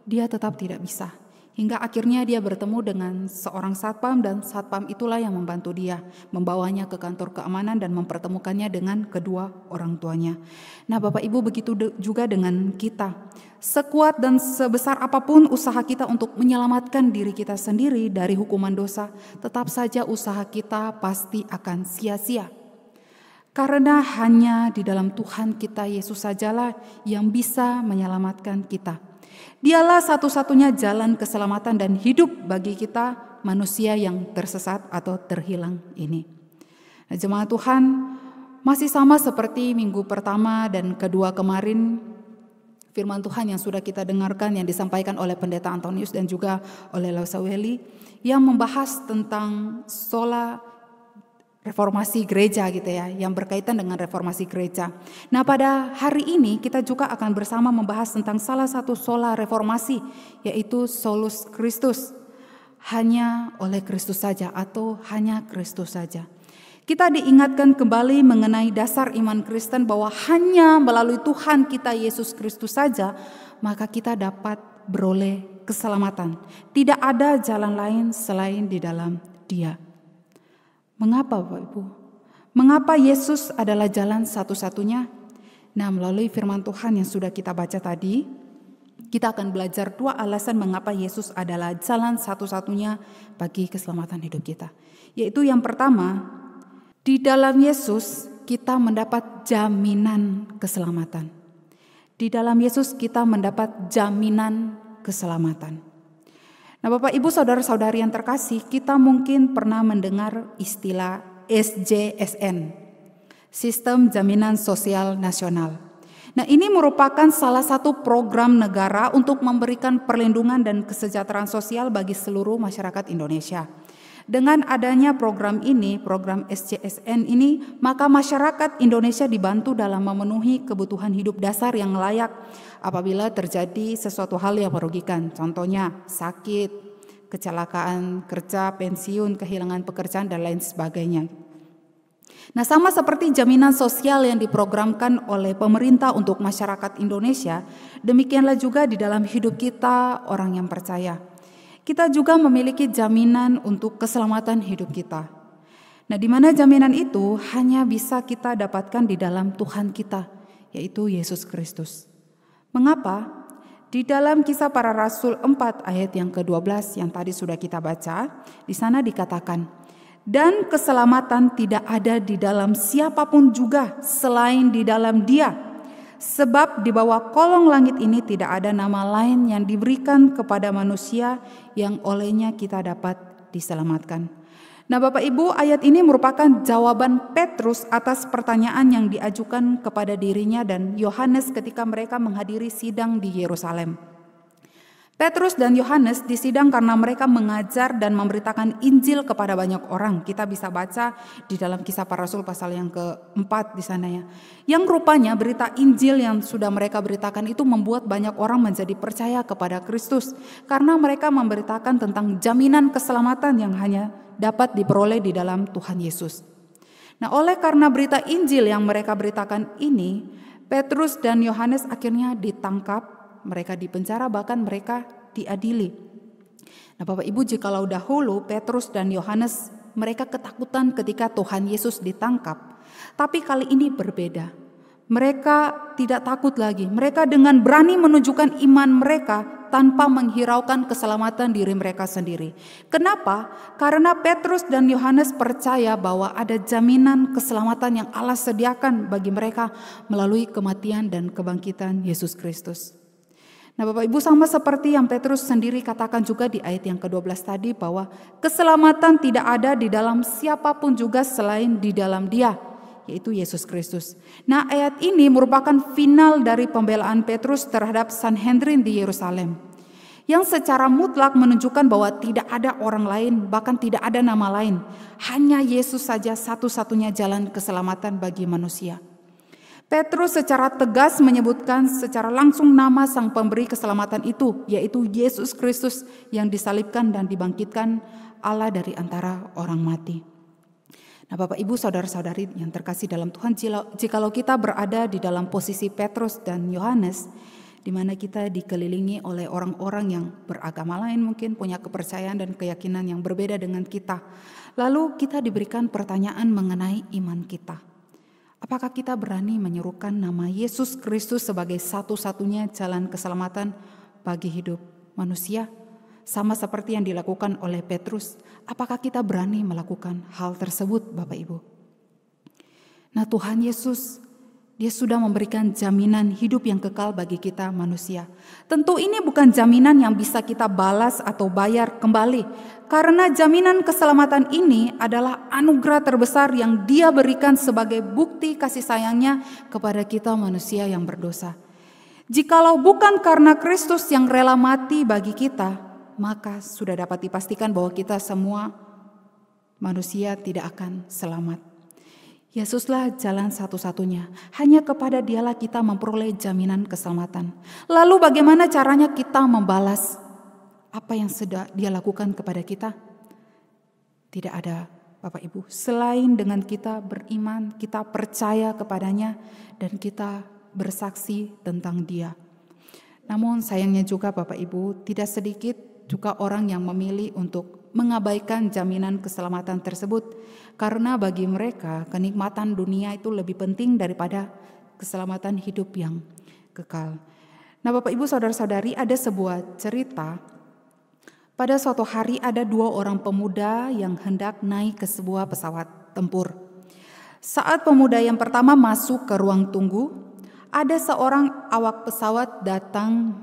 [SPEAKER 5] tetap tidak bisa. Hingga akhirnya dia bertemu dengan seorang satpam dan satpam itulah yang membantu dia, membawanya ke kantor keamanan dan mempertemukannya dengan kedua orang tuanya. Nah Bapak Ibu, begitu juga dengan kita. Sekuat dan sebesar apapun usaha kita untuk menyelamatkan diri kita sendiri dari hukuman dosa, tetap saja usaha kita pasti akan sia-sia. Karena hanya di dalam Tuhan kita Yesus sajalah yang bisa menyelamatkan kita. Dialah satu-satunya jalan keselamatan dan hidup bagi kita manusia yang tersesat atau terhilang ini. Nah, jemaat Tuhan, masih sama seperti minggu pertama dan kedua kemarin, firman Tuhan yang sudah kita dengarkan yang disampaikan oleh Pendeta Antonius dan juga oleh Lausa Welly yang membahas tentang sola reformasi gereja gitu ya, yang berkaitan dengan reformasi gereja. Nah pada hari ini kita juga akan bersama membahas tentang salah satu sola reformasi, yaitu solus Christus, hanya oleh Kristus saja atau hanya Kristus saja. Kita diingatkan kembali mengenai dasar iman Kristen bahwa hanya melalui Tuhan kita Yesus Kristus saja maka kita dapat beroleh keselamatan. Tidak ada jalan lain selain di dalam Dia. Mengapa Bapak Ibu? Mengapa Yesus adalah jalan satu-satunya? Nah melalui firman Tuhan yang sudah kita baca tadi, kita akan belajar dua alasan mengapa Yesus adalah jalan satu-satunya bagi keselamatan hidup kita. Yaitu yang pertama, di dalam Yesus kita mendapat jaminan keselamatan. Di dalam Yesus kita mendapat jaminan keselamatan. Nah Bapak Ibu saudara-saudari yang terkasih, kita mungkin pernah mendengar istilah SJSN, Sistem Jaminan Sosial Nasional. Nah, ini merupakan salah satu program negara untuk memberikan perlindungan dan kesejahteraan sosial bagi seluruh masyarakat Indonesia. Dengan adanya program ini, program SCSN ini, maka masyarakat Indonesia dibantu dalam memenuhi kebutuhan hidup dasar yang layak apabila terjadi sesuatu hal yang merugikan. Contohnya sakit, kecelakaan kerja, pensiun, kehilangan pekerjaan, dan lain sebagainya. Nah, sama seperti jaminan sosial yang diprogramkan oleh pemerintah untuk masyarakat Indonesia, demikianlah juga di dalam hidup kita orang yang percaya. Kita juga memiliki jaminan untuk keselamatan hidup kita. Nah, di mana jaminan itu hanya bisa kita dapatkan di dalam Tuhan kita, yaitu Yesus Kristus. Mengapa? Di dalam Kisah Para Rasul 4 ayat yang ke-12 yang tadi sudah kita baca, di sana dikatakan, "Dan keselamatan tidak ada di dalam siapapun juga selain di dalam Dia. Sebab di bawah kolong langit ini tidak ada nama lain yang diberikan kepada manusia yang olehnya kita dapat diselamatkan." Nah, Bapak Ibu, ayat ini merupakan jawaban Petrus atas pertanyaan yang diajukan kepada dirinya dan Yohanes ketika mereka menghadiri sidang di Yerusalem. Petrus dan Yohanes disidang karena mereka mengajar dan memberitakan Injil kepada banyak orang. Kita bisa baca di dalam Kisah Para Rasul pasal yang ke-4 di sana ya. Yang rupanya berita Injil yang sudah mereka beritakan itu membuat banyak orang menjadi percaya kepada Kristus. Karena mereka memberitakan tentang jaminan keselamatan yang hanya dapat diperoleh di dalam Tuhan Yesus. Nah, oleh karena berita Injil yang mereka beritakan ini, Petrus dan Yohanes akhirnya ditangkap. Mereka dipenjara, bahkan mereka diadili. Nah, Bapak Ibu, jikalau dahulu Petrus dan Yohanes mereka ketakutan ketika Tuhan Yesus ditangkap, tapi kali ini berbeda. Mereka tidak takut lagi. Mereka dengan berani menunjukkan iman mereka tanpa menghiraukan keselamatan diri mereka sendiri. Kenapa? Karena Petrus dan Yohanes percaya bahwa ada jaminan keselamatan yang Allah sediakan bagi mereka melalui kematian dan kebangkitan Yesus Kristus. Nah, Bapak Ibu, sama seperti yang Petrus sendiri katakan juga di ayat yang ke-12 tadi, bahwa keselamatan tidak ada di dalam siapapun juga selain di dalam Dia, yaitu Yesus Kristus. Nah, ayat ini merupakan final dari pembelaan Petrus terhadap Sanhedrin di Yerusalem, yang secara mutlak menunjukkan bahwa tidak ada orang lain, bahkan tidak ada nama lain. Hanya Yesus saja satu-satunya jalan keselamatan bagi manusia. Petrus secara tegas menyebutkan secara langsung nama sang pemberi keselamatan itu, yaitu Yesus Kristus yang disalibkan dan dibangkitkan Allah dari antara orang mati. Nah, Bapak Ibu, saudara-saudari yang terkasih dalam Tuhan, jikalau kita berada di dalam posisi Petrus dan Yohanes, di mana kita dikelilingi oleh orang-orang yang beragama lain, mungkin punya kepercayaan dan keyakinan yang berbeda dengan kita. Lalu kita diberikan pertanyaan mengenai iman kita. Apakah kita berani menyerukan nama Yesus Kristus sebagai satu-satunya jalan keselamatan bagi hidup manusia? Sama seperti yang dilakukan oleh Petrus, apakah kita berani melakukan hal tersebut, Bapak Ibu? Nah, Tuhan Yesus, Dia sudah memberikan jaminan hidup yang kekal bagi kita manusia. Tentu ini bukan jaminan yang bisa kita balas atau bayar kembali. Karena jaminan keselamatan ini adalah anugerah terbesar yang Dia berikan sebagai bukti kasih sayangnya kepada kita manusia yang berdosa. Jikalau bukan karena Kristus yang rela mati bagi kita, maka sudah dapat dipastikan bahwa kita semua manusia tidak akan selamat. Yesuslah jalan satu-satunya. Hanya kepada Dialah kita memperoleh jaminan keselamatan. Lalu bagaimana caranya kita membalas apa yang sudah Dia lakukan kepada kita? Tidak ada, Bapak Ibu, selain dengan kita beriman, kita percaya kepadanya, dan kita bersaksi tentang Dia. Namun sayangnya juga, Bapak Ibu, tidak sedikit juga orang yang memilih untuk mengabaikan jaminan keselamatan tersebut, karena bagi mereka kenikmatan dunia itu lebih penting daripada keselamatan hidup yang kekal. Nah, Bapak Ibu, saudara-saudari, ada sebuah cerita. Pada suatu hari ada dua orang pemuda yang hendak naik ke sebuah pesawat tempur. Saat pemuda yang pertama masuk ke ruang tunggu, ada seorang awak pesawat datang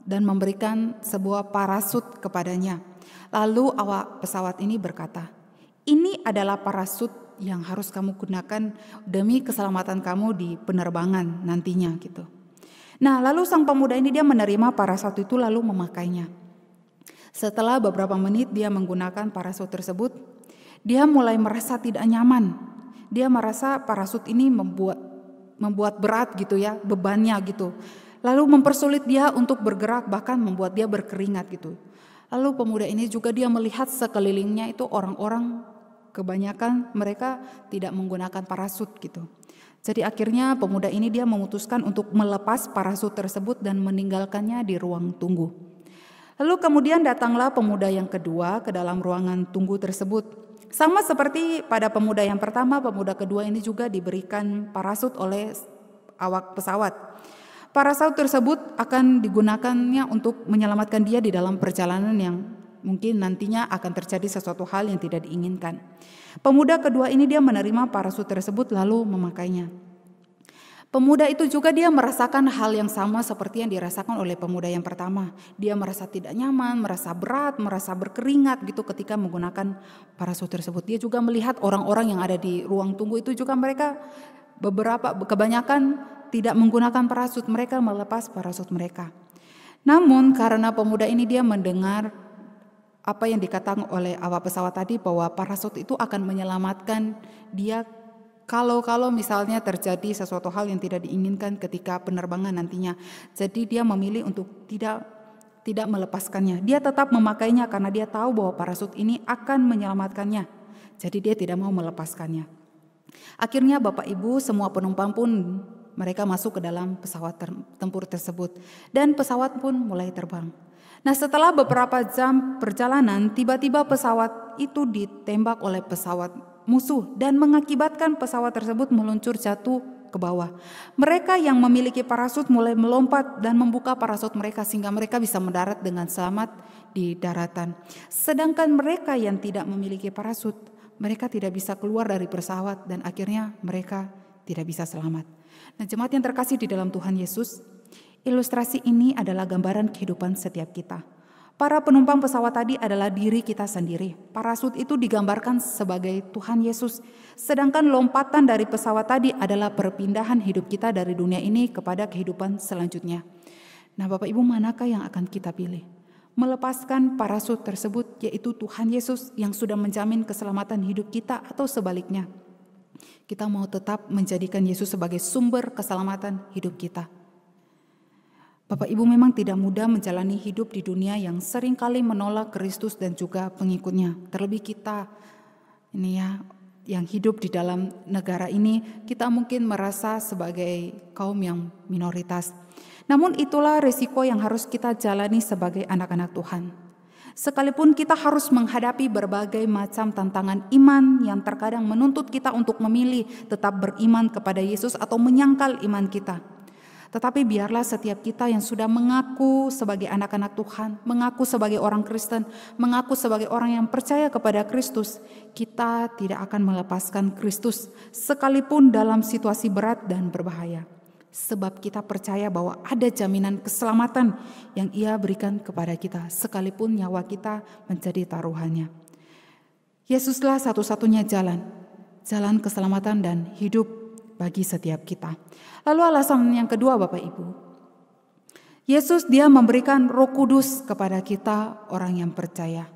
[SPEAKER 5] dan memberikan sebuah parasut kepadanya. Lalu awak pesawat ini berkata, "Ini adalah parasut yang harus kamu gunakan demi keselamatan kamu di penerbangan nantinya gitu. Nah, lalu sang pemuda ini dia menerima parasut itu lalu memakainya. Setelah beberapa menit dia menggunakan parasut tersebut, dia mulai merasa tidak nyaman. Dia merasa parasut ini membuat berat gitu ya, bebannya gitu. Lalu mempersulit dia untuk bergerak, bahkan membuat dia berkeringat gitu. Lalu pemuda ini juga dia melihat sekelilingnya itu orang-orang kebanyakan mereka tidak menggunakan parasut gitu. Jadi akhirnya pemuda ini dia memutuskan untuk melepas parasut tersebut dan meninggalkannya di ruang tunggu. Lalu kemudian datanglah pemuda yang kedua ke dalam ruangan tunggu tersebut. Sama seperti pada pemuda yang pertama, pemuda kedua ini juga diberikan parasut oleh awak pesawat. Parasut tersebut akan digunakannya untuk menyelamatkan dia di dalam perjalanan yang mungkin nantinya akan terjadi sesuatu hal yang tidak diinginkan. Pemuda kedua ini dia menerima parasut tersebut lalu memakainya. Pemuda itu juga dia merasakan hal yang sama seperti yang dirasakan oleh pemuda yang pertama. Dia merasa tidak nyaman, merasa berat, merasa berkeringat gitu ketika menggunakan parasut tersebut. Dia juga melihat orang-orang yang ada di ruang tunggu itu juga mereka kebanyakan tidak menggunakan parasut, mereka melepas parasut mereka. Namun karena pemuda ini dia mendengar apa yang dikatakan oleh awak pesawat tadi bahwa parasut itu akan menyelamatkan dia kalau misalnya terjadi sesuatu hal yang tidak diinginkan ketika penerbangan nantinya. Jadi dia memilih untuk tidak melepaskannya. Dia tetap memakainya karena dia tahu bahwa parasut ini akan menyelamatkannya. Jadi dia tidak mau melepaskannya. Akhirnya Bapak Ibu semua penumpang pun mereka masuk ke dalam pesawat tempur tersebut dan pesawat pun mulai terbang. Nah, setelah beberapa jam perjalanan, tiba-tiba pesawat itu ditembak oleh pesawat musuh dan mengakibatkan pesawat tersebut meluncur jatuh ke bawah. Mereka yang memiliki parasut mulai melompat dan membuka parasut mereka sehingga mereka bisa mendarat dengan selamat di daratan. Sedangkan mereka yang tidak memiliki parasut, mereka tidak bisa keluar dari pesawat dan akhirnya mereka tidak bisa selamat. Nah, jemaat yang terkasih di dalam Tuhan Yesus, ilustrasi ini adalah gambaran kehidupan setiap kita. Para penumpang pesawat tadi adalah diri kita sendiri. Parasut itu digambarkan sebagai Tuhan Yesus. Sedangkan lompatan dari pesawat tadi adalah perpindahan hidup kita dari dunia ini kepada kehidupan selanjutnya. Nah, Bapak Ibu, manakah yang akan kita pilih? Melepaskan parasut tersebut, yaitu Tuhan Yesus yang sudah menjamin keselamatan hidup kita, atau sebaliknya? Kita mau tetap menjadikan Yesus sebagai sumber keselamatan hidup kita. Bapak Ibu, memang tidak mudah menjalani hidup di dunia yang seringkali menolak Kristus dan juga pengikutnya. Terlebih kita ini ya, yang hidup di dalam negara ini, kita mungkin merasa sebagai kaum yang minoritas. Namun itulah risiko yang harus kita jalani sebagai anak-anak Tuhan. Sekalipun kita harus menghadapi berbagai macam tantangan iman yang terkadang menuntut kita untuk memilih tetap beriman kepada Yesus atau menyangkal iman kita. Tetapi biarlah setiap kita yang sudah mengaku sebagai anak-anak Tuhan, mengaku sebagai orang Kristen, mengaku sebagai orang yang percaya kepada Kristus, kita tidak akan melepaskan Kristus sekalipun dalam situasi berat dan berbahaya. Sebab kita percaya bahwa ada jaminan keselamatan yang Ia berikan kepada kita, sekalipun nyawa kita menjadi taruhannya. Yesuslah satu-satunya jalan keselamatan dan hidup bagi setiap kita. Lalu alasan yang kedua, Bapak Ibu, Yesus dia memberikan Roh Kudus kepada kita orang yang percaya.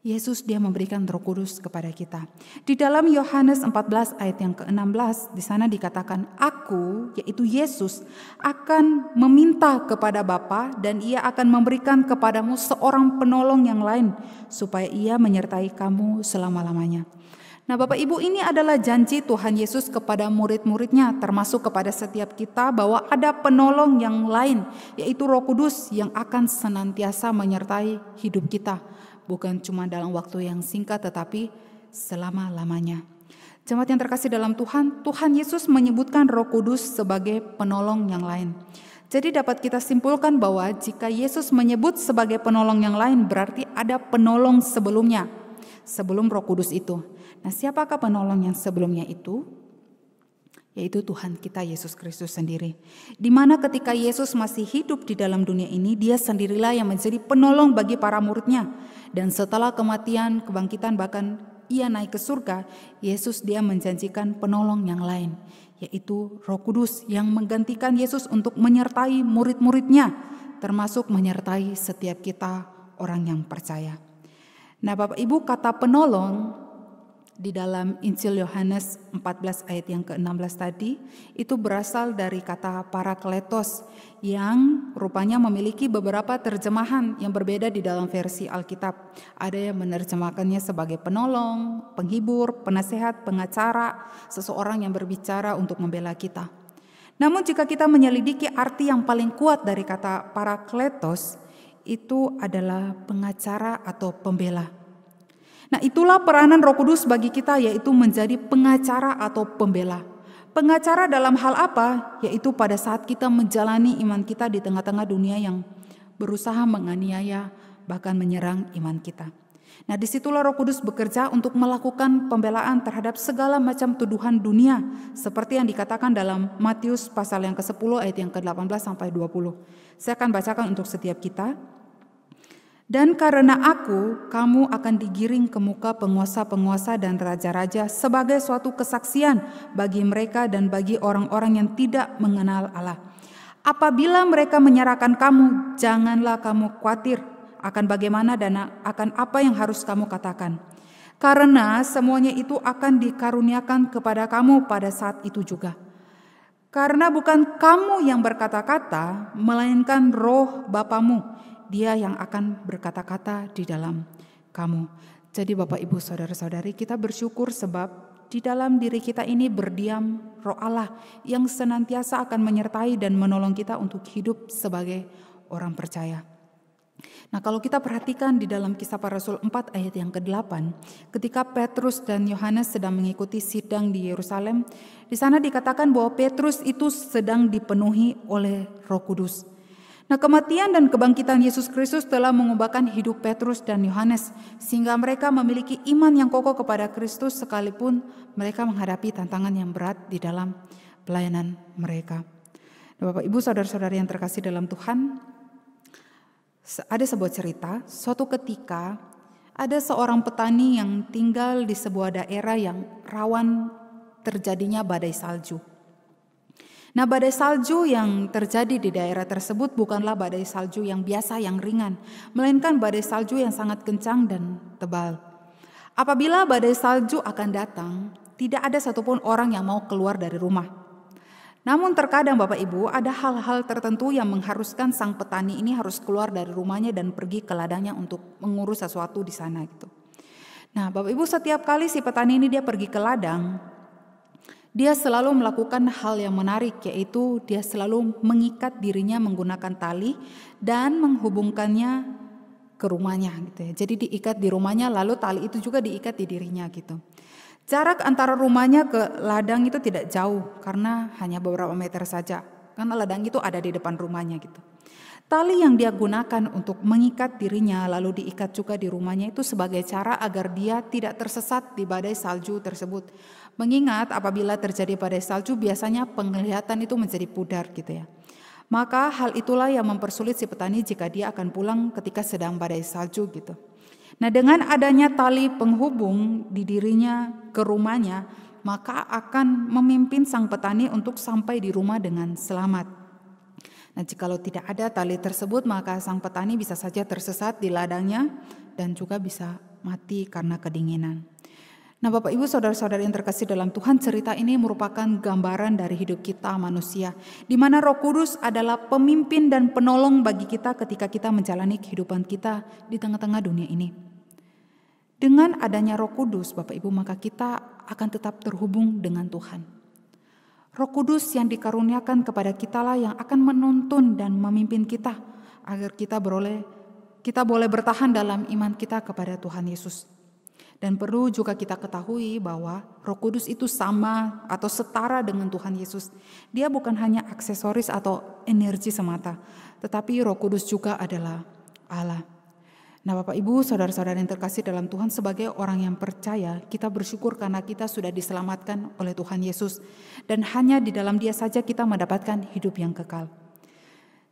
[SPEAKER 5] Yesus dia memberikan Roh Kudus kepada kita. Di dalam Yohanes 14 ayat yang ke-16 di sana dikatakan, Aku, yaitu Yesus, akan meminta kepada Bapa dan Ia akan memberikan kepadamu seorang penolong yang lain supaya Ia menyertai kamu selama-lamanya. Nah, Bapak Ibu, ini adalah janji Tuhan Yesus kepada murid-muridnya, termasuk kepada setiap kita, bahwa ada penolong yang lain, yaitu Roh Kudus yang akan senantiasa menyertai hidup kita. Bukan cuma dalam waktu yang singkat, tetapi selama-lamanya. Jemaat yang terkasih dalam Tuhan, Tuhan Yesus menyebutkan Roh Kudus sebagai penolong yang lain. Jadi dapat kita simpulkan bahwa jika Yesus menyebut sebagai penolong yang lain, berarti ada penolong sebelumnya, sebelum Roh Kudus itu. Nah, siapakah penolong yang sebelumnya itu? Yaitu Tuhan kita Yesus Kristus sendiri. Di mana ketika Yesus masih hidup di dalam dunia ini, Dia sendirilah yang menjadi penolong bagi para muridnya. Dan setelah kematian, kebangkitan, bahkan ia naik ke surga, Yesus dia menjanjikan penolong yang lain, yaitu Roh Kudus yang menggantikan Yesus untuk menyertai murid-muridnya, termasuk menyertai setiap kita orang yang percaya. Nah Bapak Ibu, kata penolong di dalam Injil Yohanes 14 ayat yang ke-16 tadi itu berasal dari kata parakletos yang rupanya memiliki beberapa terjemahan yang berbeda di dalam versi Alkitab. Ada yang menerjemahkannya sebagai penolong, penghibur, penasehat, pengacara, seseorang yang berbicara untuk membela kita. Namun jika kita menyelidiki arti yang paling kuat dari kata parakletos, itu adalah pengacara atau pembela. Nah itulah peranan Roh Kudus bagi kita, yaitu menjadi pengacara atau pembela. Pengacara dalam hal apa? Yaitu pada saat kita menjalani iman kita di tengah-tengah dunia yang berusaha menganiaya bahkan menyerang iman kita. Nah disitulah Roh Kudus bekerja untuk melakukan pembelaan terhadap segala macam tuduhan dunia, seperti yang dikatakan dalam Matius pasal yang ke-10 ayat yang ke-18 sampai 20. Saya akan bacakan untuk setiap kita. Dan karena aku, kamu akan digiring ke muka penguasa-penguasa dan raja-raja sebagai suatu kesaksian bagi mereka dan bagi orang-orang yang tidak mengenal Allah. Apabila mereka menyerahkan kamu, janganlah kamu khawatir akan bagaimana dan akan apa yang harus kamu katakan. Karena semuanya itu akan dikaruniakan kepada kamu pada saat itu juga. Karena bukan kamu yang berkata-kata, melainkan Roh Bapamu, Dia yang akan berkata-kata di dalam kamu. Jadi Bapak Ibu Saudara-saudari, kita bersyukur sebab di dalam diri kita ini berdiam Roh Allah yang senantiasa akan menyertai dan menolong kita untuk hidup sebagai orang percaya. Nah kalau kita perhatikan di dalam Kisah Para Rasul 4 ayat yang ke-8, ketika Petrus dan Yohanes sedang mengikuti sidang di Yerusalem, di sana dikatakan bahwa Petrus itu sedang dipenuhi oleh Roh Kudus. Nah kematian dan kebangkitan Yesus Kristus telah mengubahkan hidup Petrus dan Yohanes, sehingga mereka memiliki iman yang kokoh kepada Kristus sekalipun mereka menghadapi tantangan yang berat di dalam pelayanan mereka. Nah, Bapak Ibu Saudara-saudari yang terkasih dalam Tuhan, ada sebuah cerita, suatu ketika ada seorang petani yang tinggal di sebuah daerah yang rawan terjadinya badai salju. Nah badai salju yang terjadi di daerah tersebut bukanlah badai salju yang biasa yang ringan, melainkan badai salju yang sangat kencang dan tebal. Apabila badai salju akan datang, tidak ada satupun orang yang mau keluar dari rumah. Namun terkadang Bapak Ibu ada hal-hal tertentu yang mengharuskan sang petani ini harus keluar dari rumahnya dan pergi ke ladangnya untuk mengurus sesuatu di sana gitu. Nah Bapak Ibu, setiap kali si petani ini dia pergi ke ladang, dia selalu melakukan hal yang menarik, yaitu dia selalu mengikat dirinya menggunakan tali dan menghubungkannya ke rumahnya gitu ya. Jadi diikat di rumahnya, lalu tali itu juga diikat di dirinya gitu. Jarak antara rumahnya ke ladang itu tidak jauh karena hanya beberapa meter saja. Karena ladang itu ada di depan rumahnya gitu. Tali yang dia gunakan untuk mengikat dirinya lalu diikat juga di rumahnya itu sebagai cara agar dia tidak tersesat di badai salju tersebut. Mengingat apabila terjadi badai salju biasanya penglihatan itu menjadi pudar gitu ya. Maka hal itulah yang mempersulit si petani jika dia akan pulang ketika sedang badai salju gitu. Nah dengan adanya tali penghubung di dirinya ke rumahnya, maka akan memimpin sang petani untuk sampai di rumah dengan selamat. Nah jikalau tidak ada tali tersebut, maka sang petani bisa saja tersesat di ladangnya dan juga bisa mati karena kedinginan. Nah Bapak Ibu Saudara-saudari yang terkasih dalam Tuhan, cerita ini merupakan gambaran dari hidup kita manusia, di mana Roh Kudus adalah pemimpin dan penolong bagi kita ketika kita menjalani kehidupan kita di tengah-tengah dunia ini. Dengan adanya Roh Kudus Bapak Ibu, maka kita akan tetap terhubung dengan Tuhan. Roh Kudus yang dikaruniakan kepada kitalah yang akan menuntun dan memimpin kita agar kita boleh bertahan dalam iman kita kepada Tuhan Yesus. Dan perlu juga kita ketahui bahwa Roh Kudus itu sama atau setara dengan Tuhan Yesus. Dia bukan hanya aksesoris atau energi semata, tetapi Roh Kudus juga adalah Allah. Nah Bapak Ibu Saudara-saudara yang terkasih dalam Tuhan, sebagai orang yang percaya kita bersyukur karena kita sudah diselamatkan oleh Tuhan Yesus. Dan hanya di dalam Dia saja kita mendapatkan hidup yang kekal.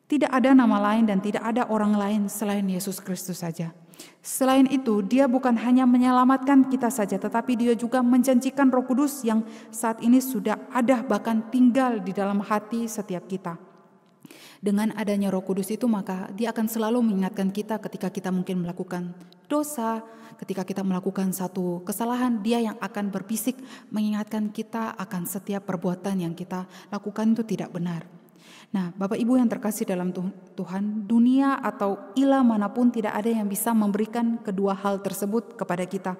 [SPEAKER 5] Tidak ada nama lain dan tidak ada orang lain selain Yesus Kristus saja. Selain itu, Dia bukan hanya menyelamatkan kita saja, tetapi Dia juga menjanjikan Roh Kudus yang saat ini sudah ada, bahkan tinggal di dalam hati setiap kita. Dengan adanya Roh Kudus itu, maka Dia akan selalu mengingatkan kita ketika kita mungkin melakukan dosa, ketika kita melakukan satu kesalahan. Dia yang akan berbisik mengingatkan kita akan setiap perbuatan yang kita lakukan itu tidak benar. Nah, Bapak Ibu yang terkasih dalam Tuhan, dunia atau ilah manapun tidak ada yang bisa memberikan kedua hal tersebut kepada kita.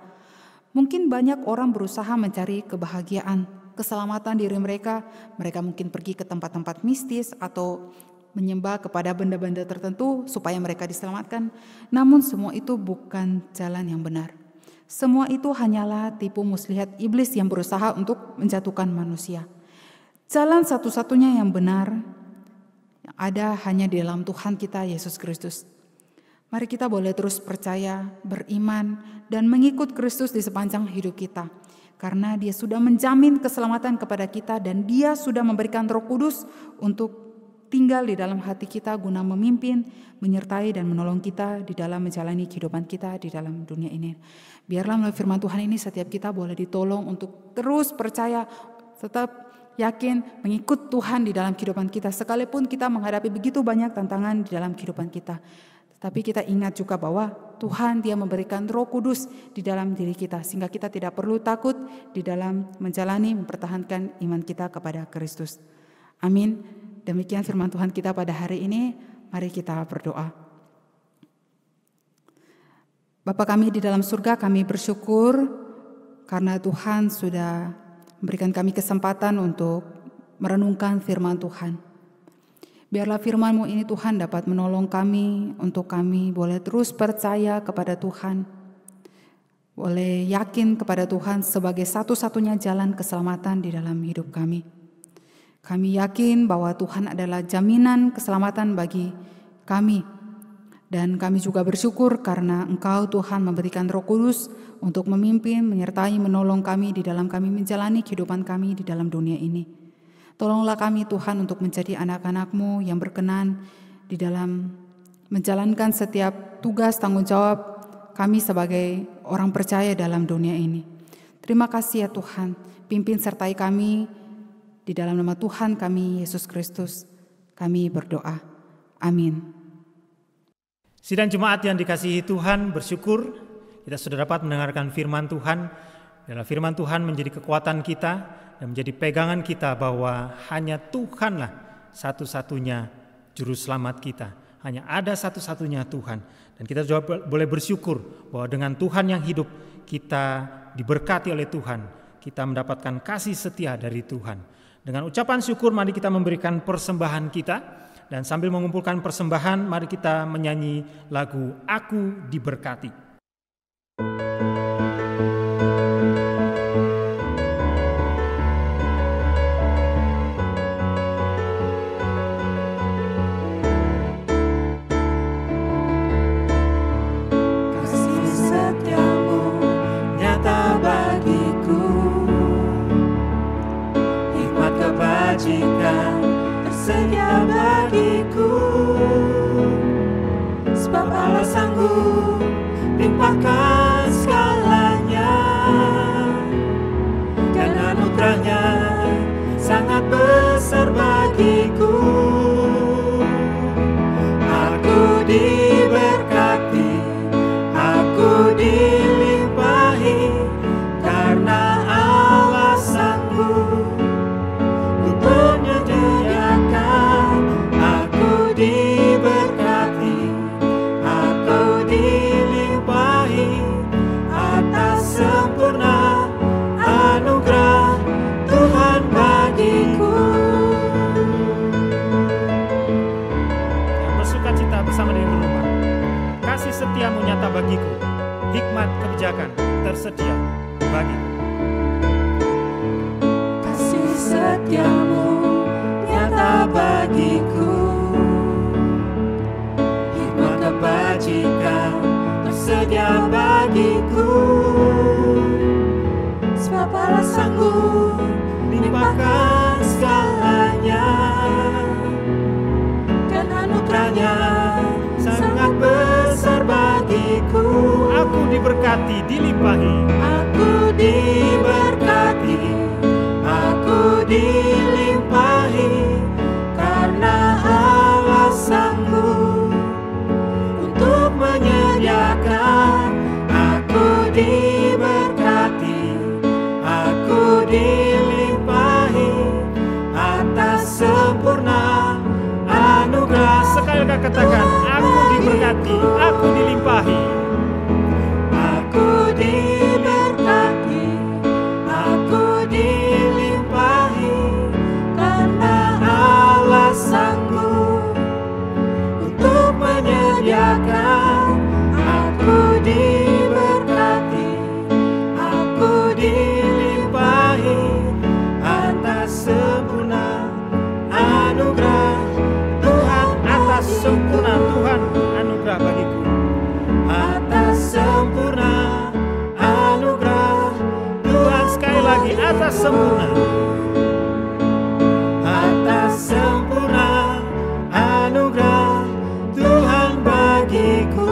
[SPEAKER 5] Mungkin banyak orang berusaha mencari kebahagiaan, keselamatan diri mereka. Mereka mungkin pergi ke tempat-tempat mistis atau menyembah kepada benda-benda tertentu supaya mereka diselamatkan. Namun semua itu bukan jalan yang benar. Semua itu hanyalah tipu muslihat iblis yang berusaha untuk menjatuhkan manusia. Jalan satu-satunya yang benar yang ada hanya di dalam Tuhan kita Yesus Kristus. Mari kita boleh terus percaya, beriman, dan mengikut Kristus di sepanjang hidup kita. Karena Dia sudah menjamin keselamatan kepada kita dan Dia sudah memberikan Roh Kudus untuk tinggal di dalam hati kita guna memimpin, menyertai, dan menolong kita di dalam menjalani kehidupan kita di dalam dunia ini. Biarlah melalui firman Tuhan ini setiap kita boleh ditolong untuk terus percaya, tetap yakin mengikut Tuhan di dalam kehidupan kita. Sekalipun kita menghadapi begitu banyak tantangan di dalam kehidupan kita. Tapi kita ingat juga bahwa Tuhan Dia memberikan Roh Kudus di dalam diri kita. Sehingga kita tidak perlu takut di dalam menjalani, mempertahankan iman kita kepada Kristus. Amin. Demikian firman Tuhan kita pada hari ini. Mari kita berdoa. Bapa kami di dalam surga, kami bersyukur karena Tuhan sudah memberikan kami kesempatan untuk merenungkan firman Tuhan. Biarlah firman-Mu ini Tuhan dapat menolong kami untuk kami boleh terus percaya kepada Tuhan. Boleh yakin kepada Tuhan sebagai satu-satunya jalan keselamatan di dalam hidup kami. Kami yakin bahwa Tuhan adalah jaminan keselamatan bagi kami. Dan kami juga bersyukur karena Engkau Tuhan memberikan Roh Kudus untuk memimpin, menyertai, menolong kami di dalam kami menjalani kehidupan kami di dalam dunia ini. Tolonglah kami Tuhan untuk menjadi anak-anak-Mu yang berkenan di dalam menjalankan setiap tugas tanggung jawab kami sebagai orang percaya dalam dunia ini. Terima kasih ya Tuhan, pimpin sertai kami di dalam nama Tuhan kami Yesus Kristus. Kami berdoa. Amin.
[SPEAKER 1] Sidang jemaat yang dikasihi Tuhan, bersyukur kita sudah dapat mendengarkan firman Tuhan. Dalam firman Tuhan menjadi kekuatan kita dan menjadi pegangan kita bahwa hanya Tuhanlah satu-satunya juru selamat kita. Hanya ada satu-satunya Tuhan. Dan kita juga boleh bersyukur bahwa dengan Tuhan yang hidup kita diberkati oleh Tuhan. Kita mendapatkan kasih setia dari Tuhan. Dengan ucapan syukur mari kita memberikan persembahan kita. Dan sambil mengumpulkan persembahan, mari kita menyanyi lagu Aku Diberkati.
[SPEAKER 4] Kasih setiamu nyata bagiku, hikmat kebajikan tersedia bagiku, sebab Allah sanggup limpahkan segalanya, dan anugerahnya sangat besar bagiku. Aku diberkati, aku dilimpahi, karena Allah sanggup untuk menyediakan. Aku diberkati, aku dilimpahi atas sempurna anugerah Tuhan bagiku.
[SPEAKER 1] Yang bersukacita bersama di rumah, kasih setiamu nyata bagiku, hikmat kebijakan tersedia bagiku.
[SPEAKER 4] Kasih setiamu nyata bagiku, hikmat kebajikan tersedia bagiku, sebab Allah sanggup limpahkan segalanya, dan anugerahnya sangat besar bagiku.
[SPEAKER 1] diberkati, dilimpahi.
[SPEAKER 4] Aku diberkati, aku dilimpahi, karena Allah sanggup untuk menyediakan. Aku diberkati, aku dilimpahi atas sempurna anugerah.
[SPEAKER 1] Sekali lagi katakan, aku diberkati, aku dilimpahi.
[SPEAKER 4] Aku diberkati, aku dilimpahi, karena Allah sanggup untuk menyediakan. Aku diberkati, aku dilimpahi atas sempurna anugerah Tuhan. Atas sempurna Tuhan anugerah bagiku. Atas sempurna anugerah Tuhan.
[SPEAKER 1] Sekali lagi, atas sempurna.
[SPEAKER 4] Atas sempurna anugerah Tuhan bagiku.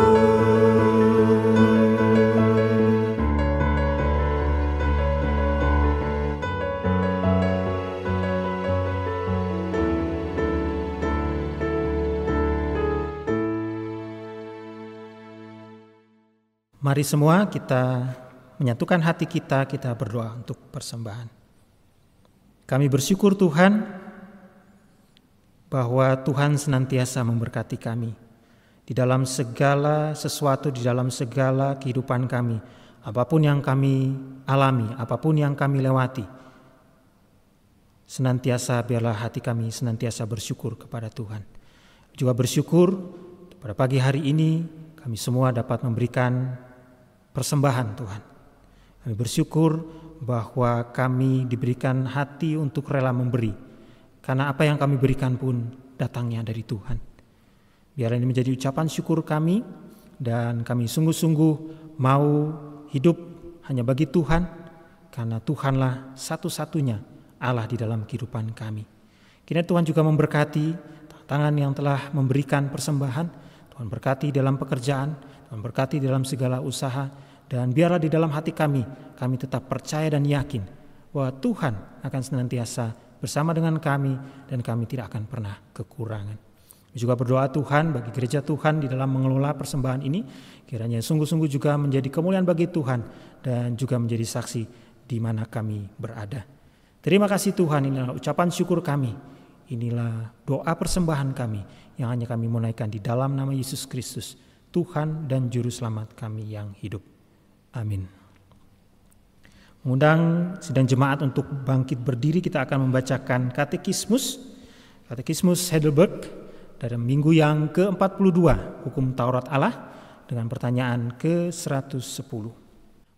[SPEAKER 1] Mari semua kita menyatukan hati kita berdoa untuk persembahan. Kami bersyukur Tuhan bahwa Tuhan senantiasa memberkati kami di dalam segala sesuatu, di dalam segala kehidupan kami. Apapun yang kami alami, apapun yang kami lewati, senantiasa biarlah hati kami senantiasa bersyukur kepada Tuhan. Juga bersyukur pada pagi hari ini kami semua dapat memberikan persembahan Tuhan. Kami bersyukur bahwa kami diberikan hati untuk rela memberi, karena apa yang kami berikan pun datangnya dari Tuhan. Biar ini menjadi ucapan syukur kami, dan kami sungguh-sungguh mau hidup hanya bagi Tuhan, karena Tuhanlah satu-satunya Allah di dalam kehidupan kami. Kiranya Tuhan juga memberkati tangan yang telah memberikan persembahan. Tuhan berkati dalam pekerjaan, Tuhan berkati dalam segala usaha, dan biarlah di dalam hati kami tetap percaya dan yakin bahwa Tuhan akan senantiasa bersama dengan kami dan kami tidak akan pernah kekurangan. Juga berdoa Tuhan bagi gereja Tuhan di dalam mengelola persembahan ini, kiranya sungguh-sungguh juga menjadi kemuliaan bagi Tuhan dan juga menjadi saksi di mana kami berada. Terima kasih Tuhan, inilah ucapan syukur kami, inilah doa persembahan kami yang hanya kami menaikkan di dalam nama Yesus Kristus, Tuhan dan Juru Selamat kami yang hidup. Amin. Mengundang sidang jemaat untuk bangkit berdiri, kita akan membacakan Katekismus Heidelberg dari minggu yang ke-42, Hukum Taurat Allah, dengan pertanyaan ke-110.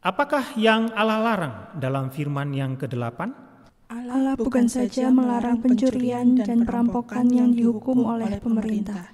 [SPEAKER 1] Apakah yang Allah larang dalam firman yang ke-8?
[SPEAKER 3] Allah bukan saja melarang pencurian dan perampokan yang dihukum oleh pemerintah,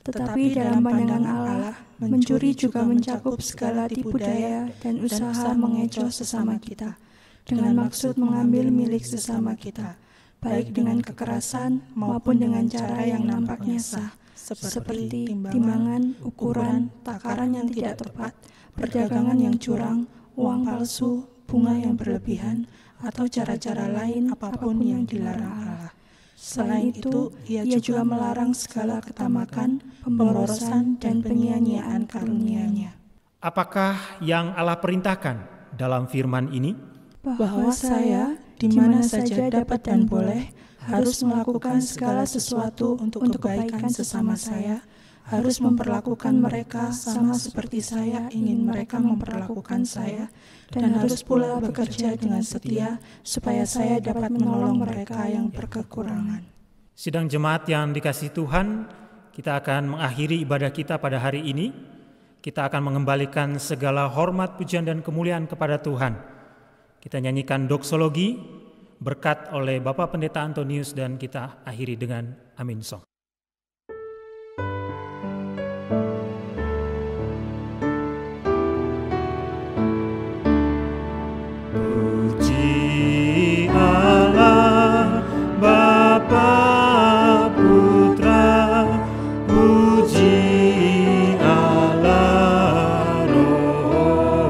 [SPEAKER 3] tetapi dalam pandangan Allah, mencuri juga mencakup segala tipu daya dan usaha mengecoh sesama kita, dengan maksud mengambil milik sesama kita, baik dengan kekerasan maupun dengan cara yang nampaknya sah, seperti timbangan, ukuran, takaran yang tidak tepat, perdagangan yang curang, uang palsu, bunga yang berlebihan, atau cara-cara lain apapun yang dilarang Allah. Selain itu, ia juga melarang segala ketamakan, pemborosan, dan penyia-nyiaan karunia-Nya.
[SPEAKER 1] Apakah yang Allah perintahkan dalam firman ini?
[SPEAKER 3] Bahwa saya, di mana saja dapat dan boleh, harus melakukan segala sesuatu untuk kebaikan sesama saya, harus memperlakukan mereka sama seperti saya ingin mereka memperlakukan saya, dan harus pula bekerja dengan setia supaya saya dapat menolong mereka yang berkekurangan.
[SPEAKER 1] Sidang jemaat yang dikasihi Tuhan, kita akan mengakhiri ibadah kita pada hari ini. Kita akan mengembalikan segala hormat, pujian, dan kemuliaan kepada Tuhan. Kita nyanyikan doksologi berkat oleh Bapak Pendeta Antonius, dan kita akhiri dengan Amin Song.
[SPEAKER 4] Puji Allah Roh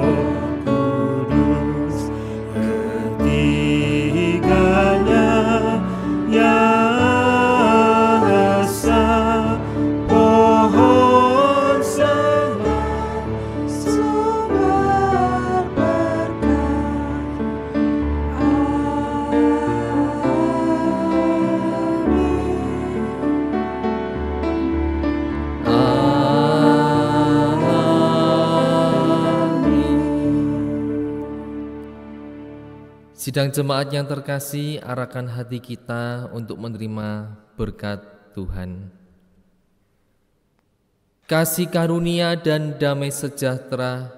[SPEAKER 6] Sidang jemaat yang terkasih, arahkan hati kita untuk menerima berkat Tuhan. Kasih karunia dan damai sejahtera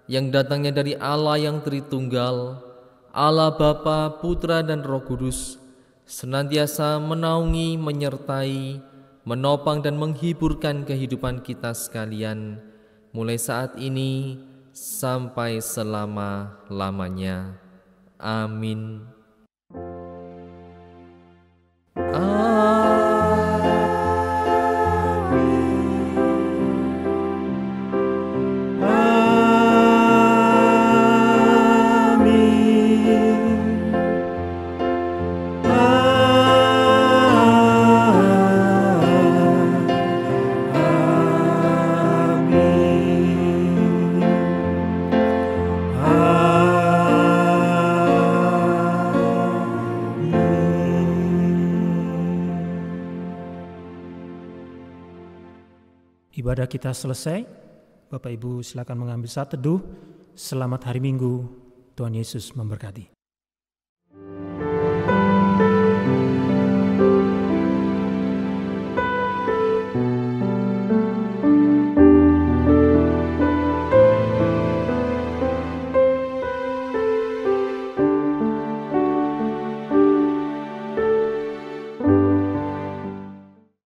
[SPEAKER 6] yang datangnya dari Allah yang Tritunggal, Allah Bapa, Putra dan Roh Kudus, senantiasa menaungi, menyertai, menopang dan menghiburkan kehidupan kita sekalian, mulai saat ini sampai selama-lamanya. Amin.
[SPEAKER 1] Ibadah kita selesai. Bapak Ibu silakan mengambil saat teduh. Selamat hari Minggu. Tuhan Yesus memberkati.